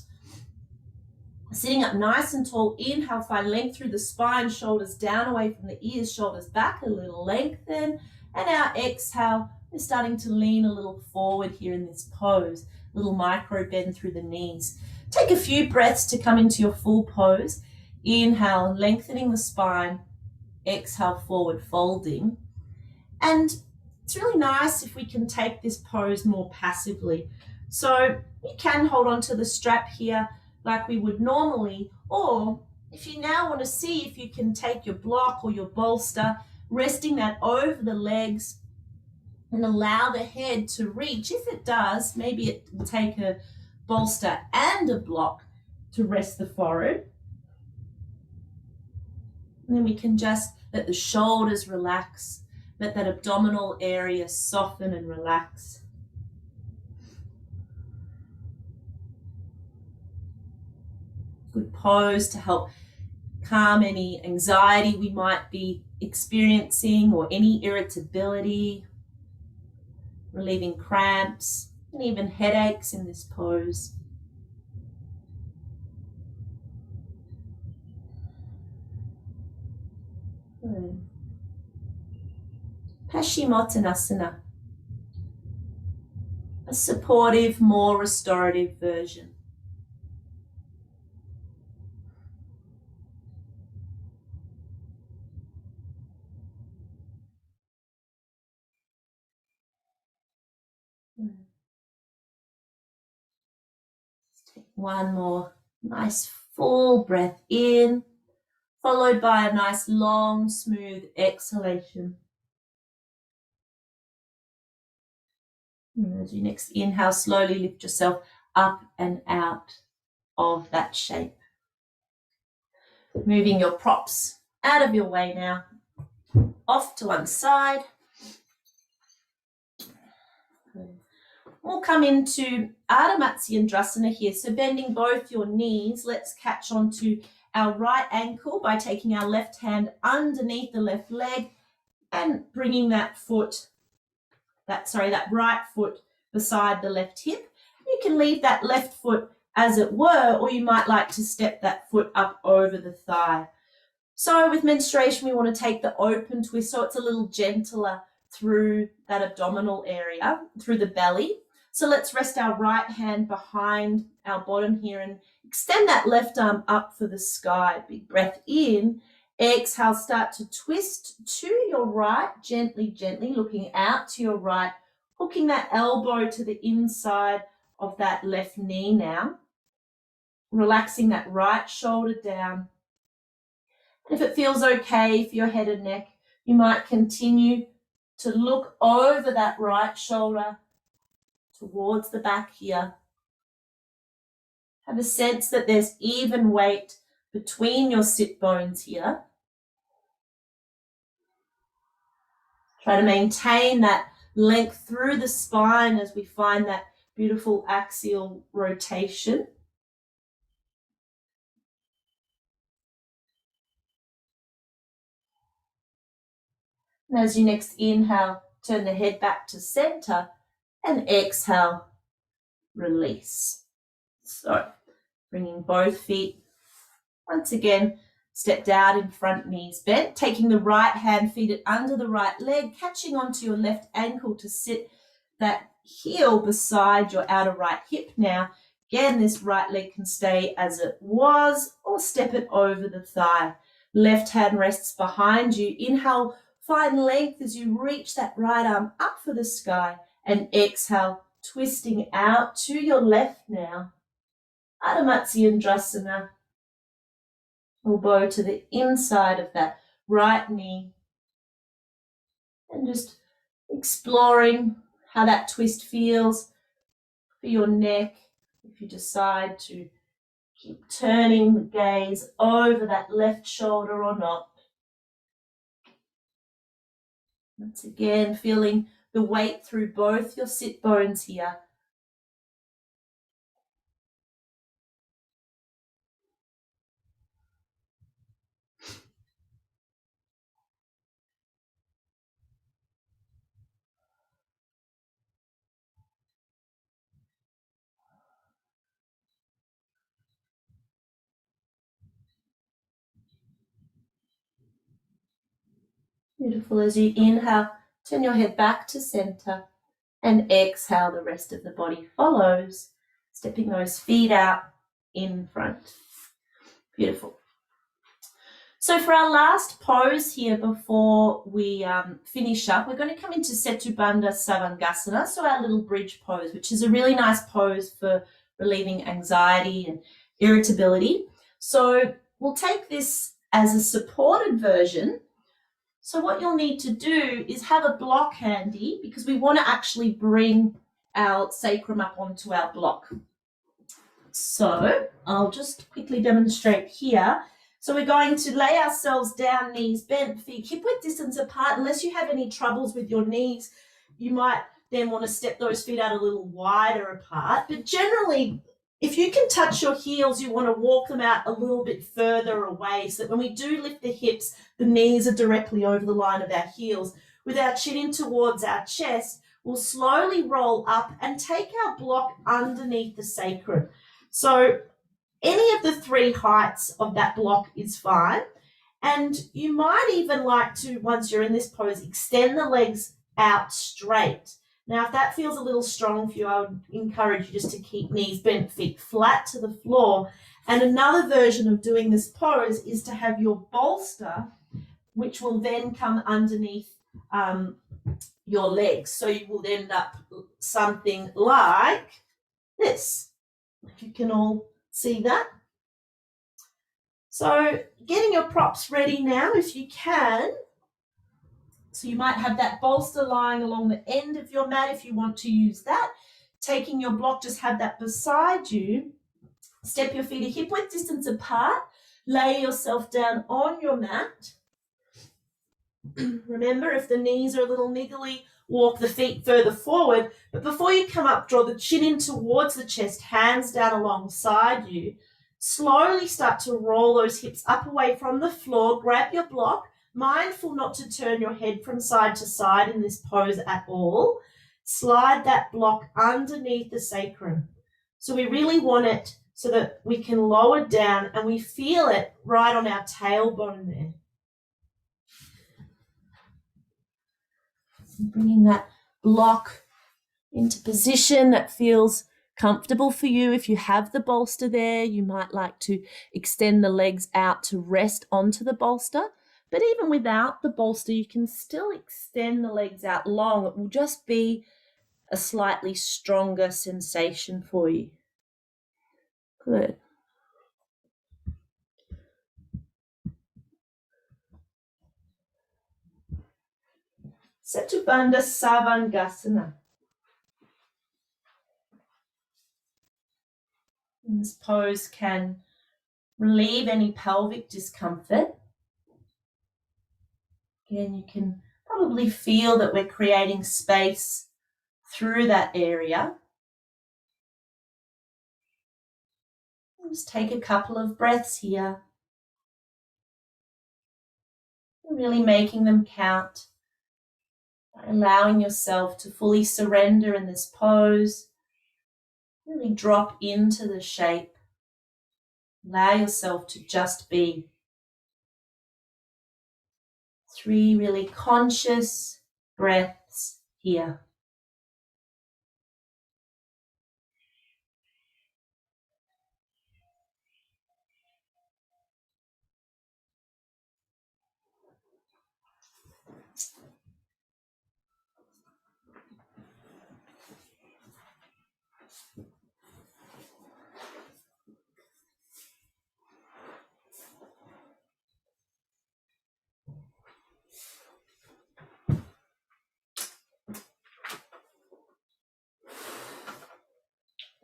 Sitting up nice and tall, inhale, find length through the spine, shoulders down away from the ears, shoulders back, a little lengthen. And our exhale, we're starting to lean a little forward here in this pose, little micro bend through the knees. Take a few breaths to come into your full pose. Inhale, lengthening the spine. Exhale, forward folding. And it's really nice if we can take this pose more passively. So you can hold on to the strap here like we would normally, or if you now want to see if you can take your block or your bolster, resting that over the legs and allow the head to reach. If it does, maybe it will take a bolster and a block to rest the forehead. And then we can just let the shoulders relax, let that abdominal area soften and relax. Good pose to help calm any anxiety we might be experiencing or any irritability, relieving cramps and even headaches in this pose. Paschimottanasana, a supportive, more restorative version. Take one more nice full breath in, followed by a nice long, smooth exhalation. And as you next inhale, slowly lift yourself up and out of that shape. Moving your props out of your way now, off to one side. We'll come into Ardha Matsyendrasana here. So bending both your knees, let's catch onto our right ankle by taking our left hand underneath the left leg and bringing that right foot beside the left hip. You can leave that left foot as it were, or you might like to step that foot up over the thigh. So with menstruation, we want to take the open twist so it's a little gentler through that abdominal area, through the belly. So let's rest our right hand behind our bottom here and extend that left arm up for the sky. Big breath in. Exhale, start to twist to your right, gently, gently, looking out to your right, hooking that elbow to the inside of that left knee now. Relaxing that right shoulder down. If it feels okay for your head and neck, you might continue to look over that right shoulder towards the back here. Have a sense that there's even weight between your sit bones here. Try to maintain that length through the spine as we find that beautiful axial rotation. And as you next inhale, turn the head back to center and exhale, release. So bringing both feet once again, stepped out in front, knees bent, taking the right hand, feed it under the right leg, catching onto your left ankle to sit that heel beside your outer right hip now. Again, this right leg can stay as it was or step it over the thigh. Left hand rests behind you. Inhale, find length as you reach that right arm up for the sky, and exhale, twisting out to your left now. Ardha Matsyendrasana. Elbow to the inside of that right knee. And just exploring how that twist feels for your neck. If you decide to keep turning the gaze over that left shoulder or not. Once again, feeling the weight through both your sit bones here. Beautiful. As you inhale, turn your head back to center, and exhale, the rest of the body follows, stepping those feet out in front. Beautiful. So for our last pose here before we finish up, we're going to come into Setubandha Savangasana, so our little bridge pose, which is a really nice pose for relieving anxiety and irritability. So we'll take this as a supported version. So what you'll need to do is have a block handy because we want to actually bring our sacrum up onto our block. So I'll just quickly demonstrate here. So we're going to lay ourselves down, knees bent, feet hip-width distance apart. Unless you have any troubles with your knees, you might then want to step those feet out a little wider apart. But generally, if you can touch your heels, you want to walk them out a little bit further away so that when we do lift the hips, the knees are directly over the line of our heels. With our chin in towards our chest, we'll slowly roll up and take our block underneath the sacrum. So any of the three heights of that block is fine. And you might even like to, once you're in this pose, extend the legs out straight. Now, if that feels a little strong for you, I would encourage you just to keep knees bent, feet flat to the floor. And another version of doing this pose is to have your bolster, which will then come underneath your legs. So you will end up something like this, if you can all see that. So getting your props ready now if you can. So you might have that bolster lying along the end of your mat if you want to use that. Taking your block, just have that beside you. Step your feet a hip width distance apart. Lay yourself down on your mat. Remember, if the knees are a little niggly, walk the feet further forward. But before you come up, draw the chin in towards the chest, hands down alongside you. Slowly start to roll those hips up away from the floor. Grab your block, mindful not to turn your head from side to side in this pose at all. Slide that block underneath the sacrum. So we really want it so that we can lower down and we feel it right on our tailbone there. Bringing that block into position that feels comfortable for you. If you have the bolster there, you might like to extend the legs out to rest onto the bolster. But even without the bolster, you can still extend the legs out long. It will just be a slightly stronger sensation for you. Good. Setubandha Savangasana. And this pose can relieve any pelvic discomfort. Again, you can probably feel that we're creating space through that area. Just take a couple of breaths here. Really making them count. Allowing yourself to fully surrender in this pose. Really drop into the shape. Allow yourself to just be. 3 really conscious breaths here.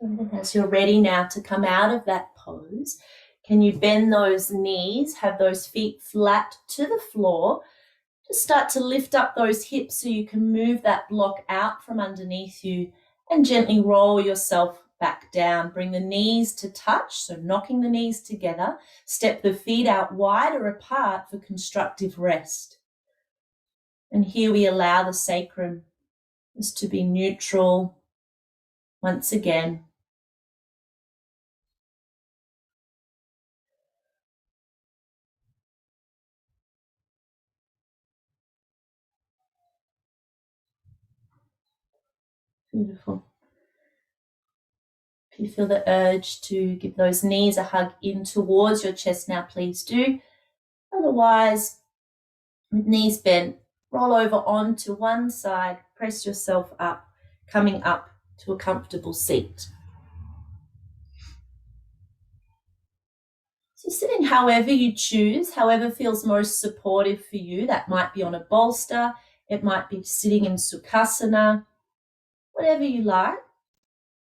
And as you're ready now to come out of that pose, can you bend those knees, have those feet flat to the floor, just start to lift up those hips so you can move that block out from underneath you and gently roll yourself back down. Bring the knees to touch, so knocking the knees together. Step the feet out wider apart for constructive rest. And here we allow the sacrum just to be neutral once again. Beautiful. If you feel the urge to give those knees a hug in towards your chest now, please do. Otherwise, with knees bent, roll over onto one side, press yourself up, coming up to a comfortable seat. So sitting however you choose, however feels most supportive for you. That might be on a bolster, it might be sitting in Sukhasana, whatever you like.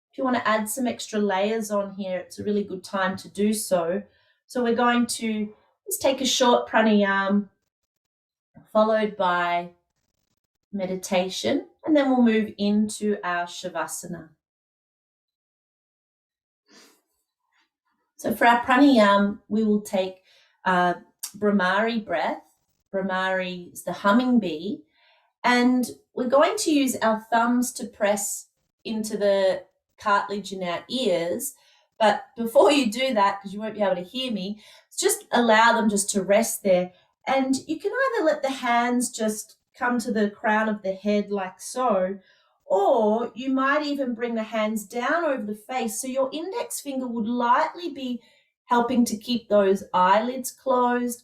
If you want to add some extra layers on here, it's a really good time to do so. So we're going to just take a short pranayama followed by meditation, and then we'll move into our Shavasana. So for our pranayama, we will take Brahmari breath. Brahmari is the humming bee. And we're going to use our thumbs to press into the cartilage in our ears. But before you do that, because you won't be able to hear me, just allow them just to rest there. And you can either let the hands just come to the crown of the head like so, or you might even bring the hands down over the face. So your index finger would lightly be helping to keep those eyelids closed.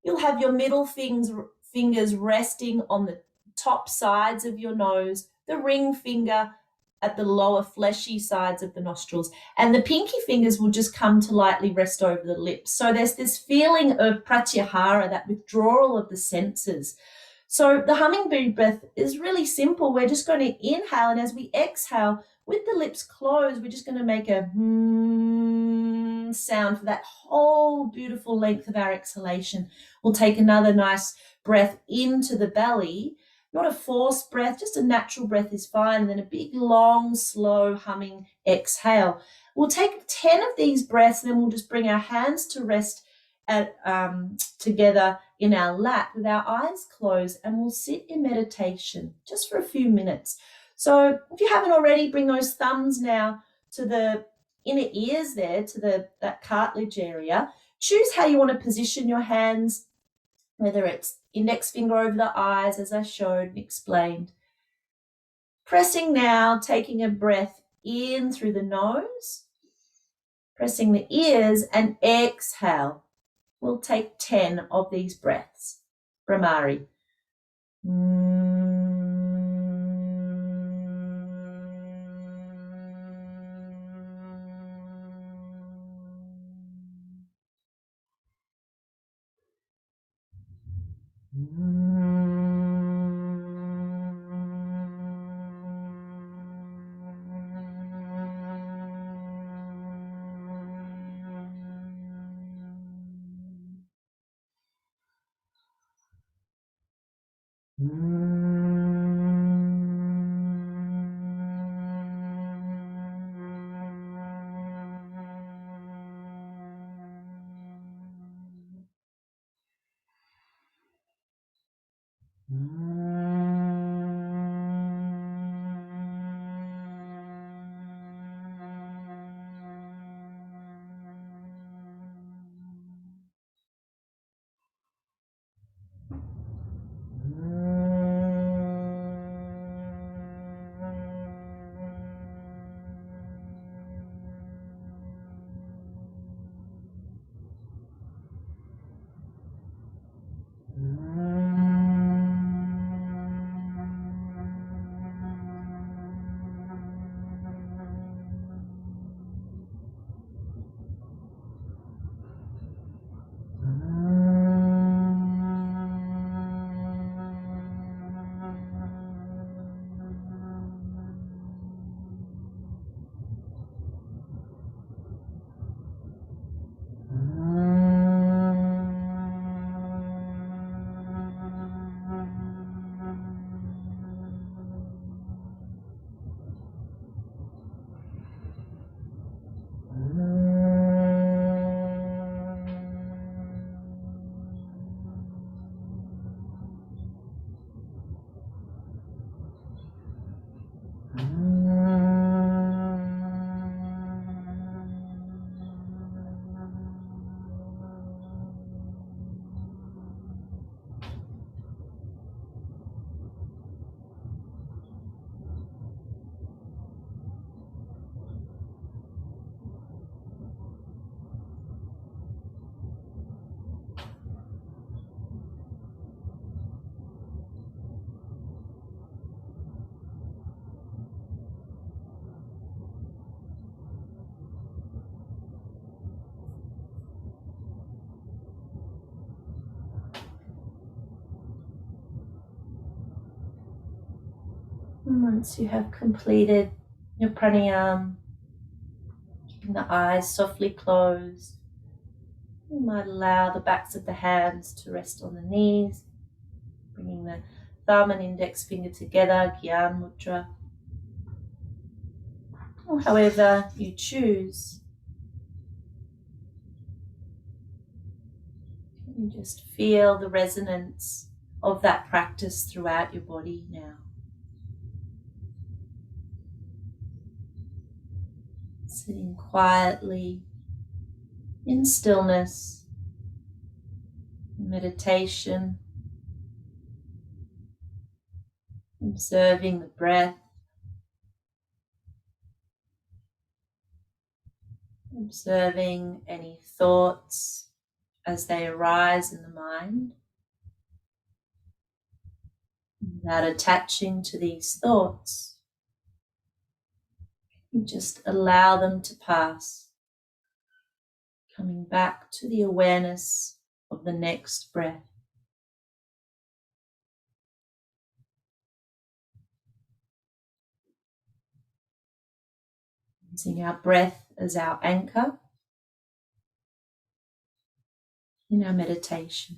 You'll have your middle fingers resting on the top sides of your nose, the ring finger at the lower fleshy sides of the nostrils, and the pinky fingers will just come to lightly rest over the lips. So there's this feeling of pratyahara, that withdrawal of the senses. So the hummingbee breath is really simple. We're just going to inhale, and as we exhale, with the lips closed, we're just going to make a sound for that whole beautiful length of our exhalation. We'll take another nice breath into the belly, not a forced breath, just a natural breath is fine, and then a big, long, slow humming exhale. We'll take 10 of these breaths, and then we'll just bring our hands to rest together in our lap with our eyes closed, and we'll sit in meditation just for a few minutes. So if you haven't already, bring those thumbs now to the inner ears there, to that cartilage area. Choose how you want to position your hands, whether it's index finger over the eyes, as I showed and explained. Pressing now, taking a breath in through the nose, pressing the ears, and exhale. We'll take 10 of these breaths. Brahmari. And once you have completed your pranayama, keeping the eyes softly closed, you might allow the backs of the hands to rest on the knees, bringing the thumb and index finger together, Gyan Mudra, or however you choose. You just feel the resonance of that practice throughout your body now. Sitting quietly in stillness, in meditation, observing the breath, observing any thoughts as they arise in the mind, without attaching to these thoughts. You just allow them to pass, coming back to the awareness of the next breath. Using our breath as our anchor in our meditation.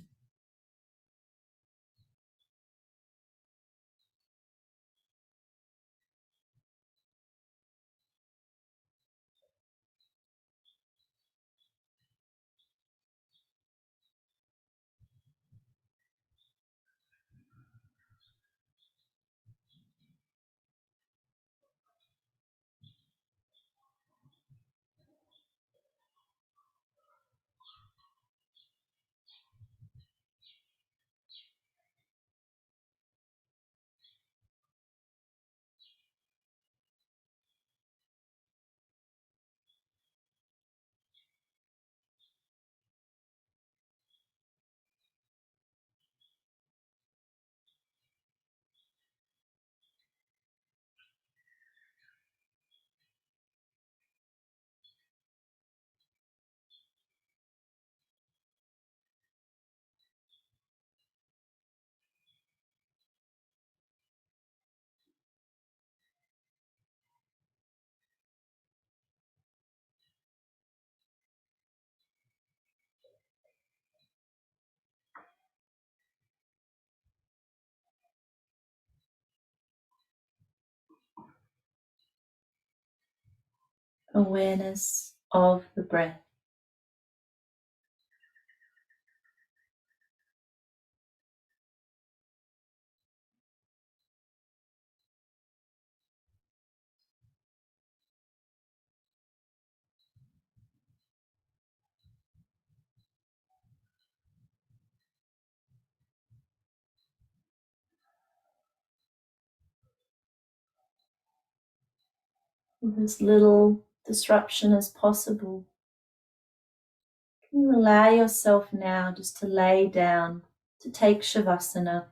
Awareness of the breath. With as little disruption as possible. Can you allow yourself now just to lay down, to take Shavasana?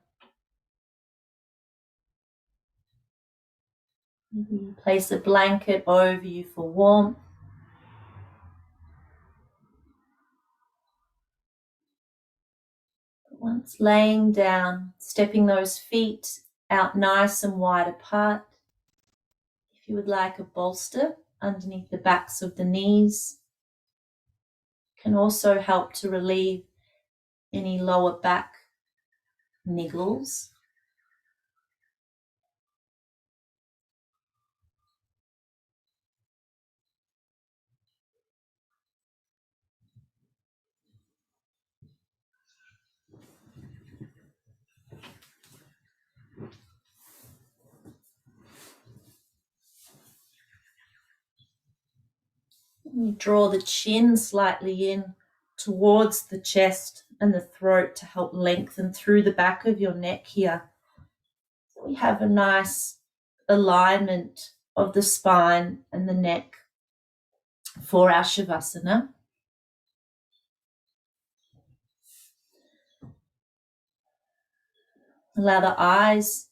Maybe you place a blanket over you for warmth. But once laying down, stepping those feet out nice and wide apart. If you would like a bolster underneath the backs of the knees, can also help to relieve any lower back niggles. You draw the chin slightly in towards the chest and the throat to help lengthen through the back of your neck here. So we have a nice alignment of the spine and the neck for our Shavasana. Allow the eyes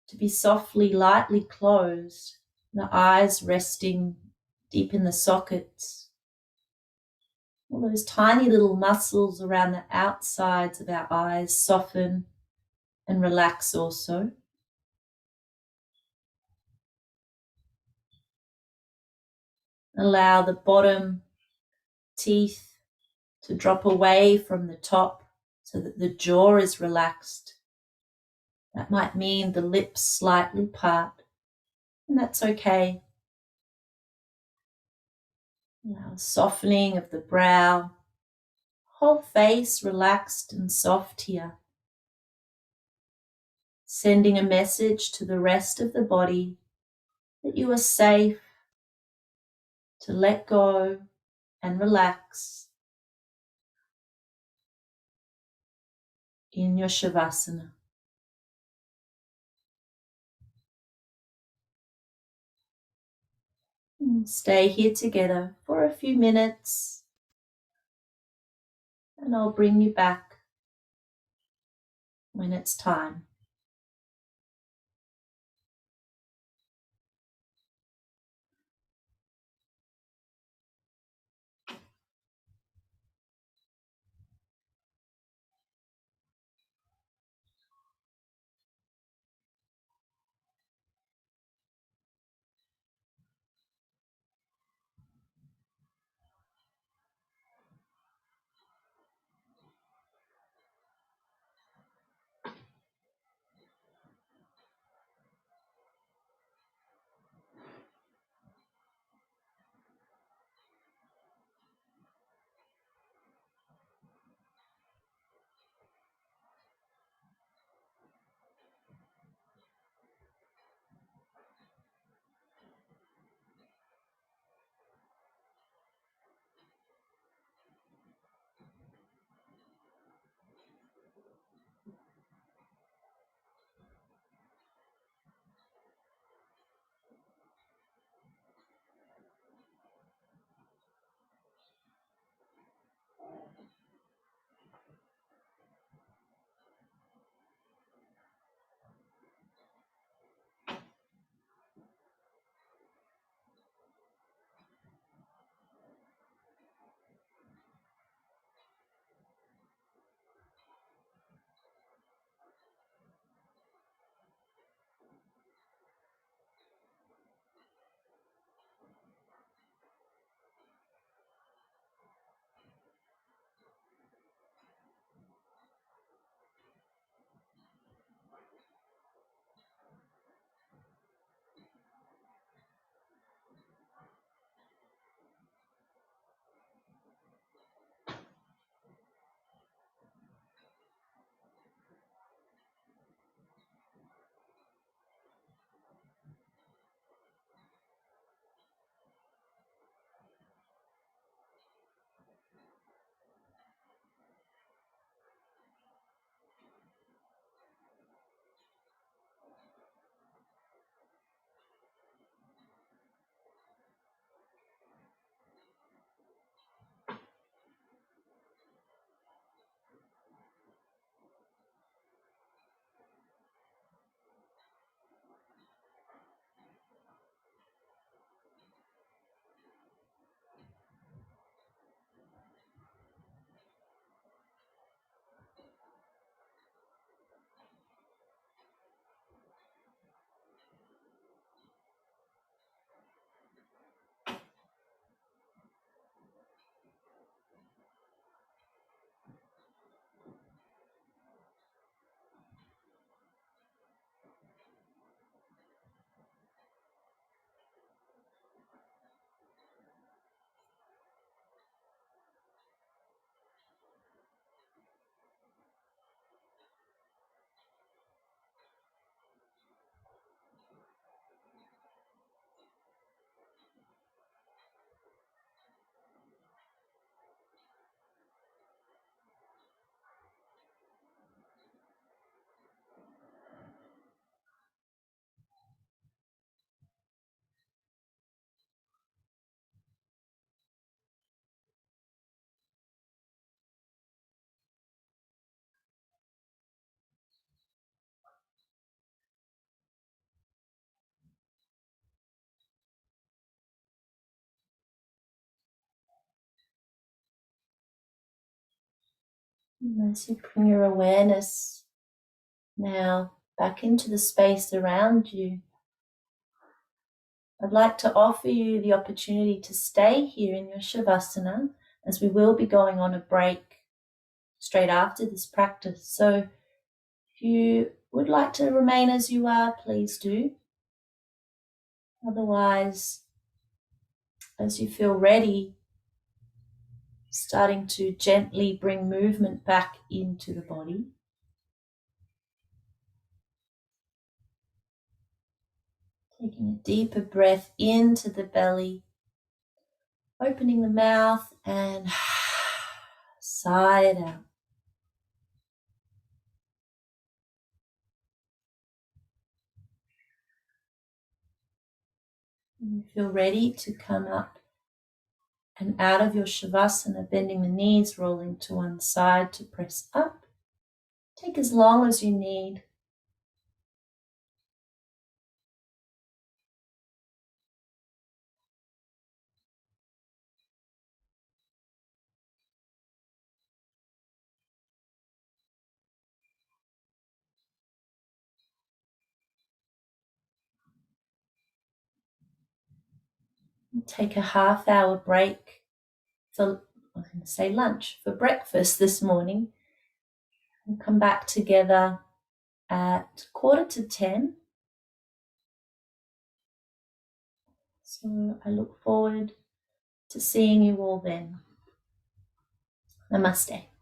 to be softly, lightly closed, the eyes resting deep in the sockets. All those tiny little muscles around the outsides of our eyes soften and relax also. Allow the bottom teeth to drop away from the top so that the jaw is relaxed. That might mean the lips slightly part, and that's okay. Allow softening of the brow, whole face relaxed and soft here, sending a message to the rest of the body that you are safe to let go and relax in your Shavasana. Stay here together for a few minutes and I'll bring you back when it's time. And as you bring your awareness now back into the space around you, I'd like to offer you the opportunity to stay here in your Shavasana, as we will be going on a break straight after this practice. So if you would like to remain as you are, please do. Otherwise, as you feel ready, starting to gently bring movement back into the body. Taking a deeper breath into the belly, opening the mouth and sigh it out. When you feel ready to come up and out of your Shavasana, bending the knees, rolling to one side to press up. Take as long as you need. Take a half-hour break for, I'm going to say lunch, for breakfast this morning. We'll come back together at 9:45. So I look forward to seeing you all then. Namaste.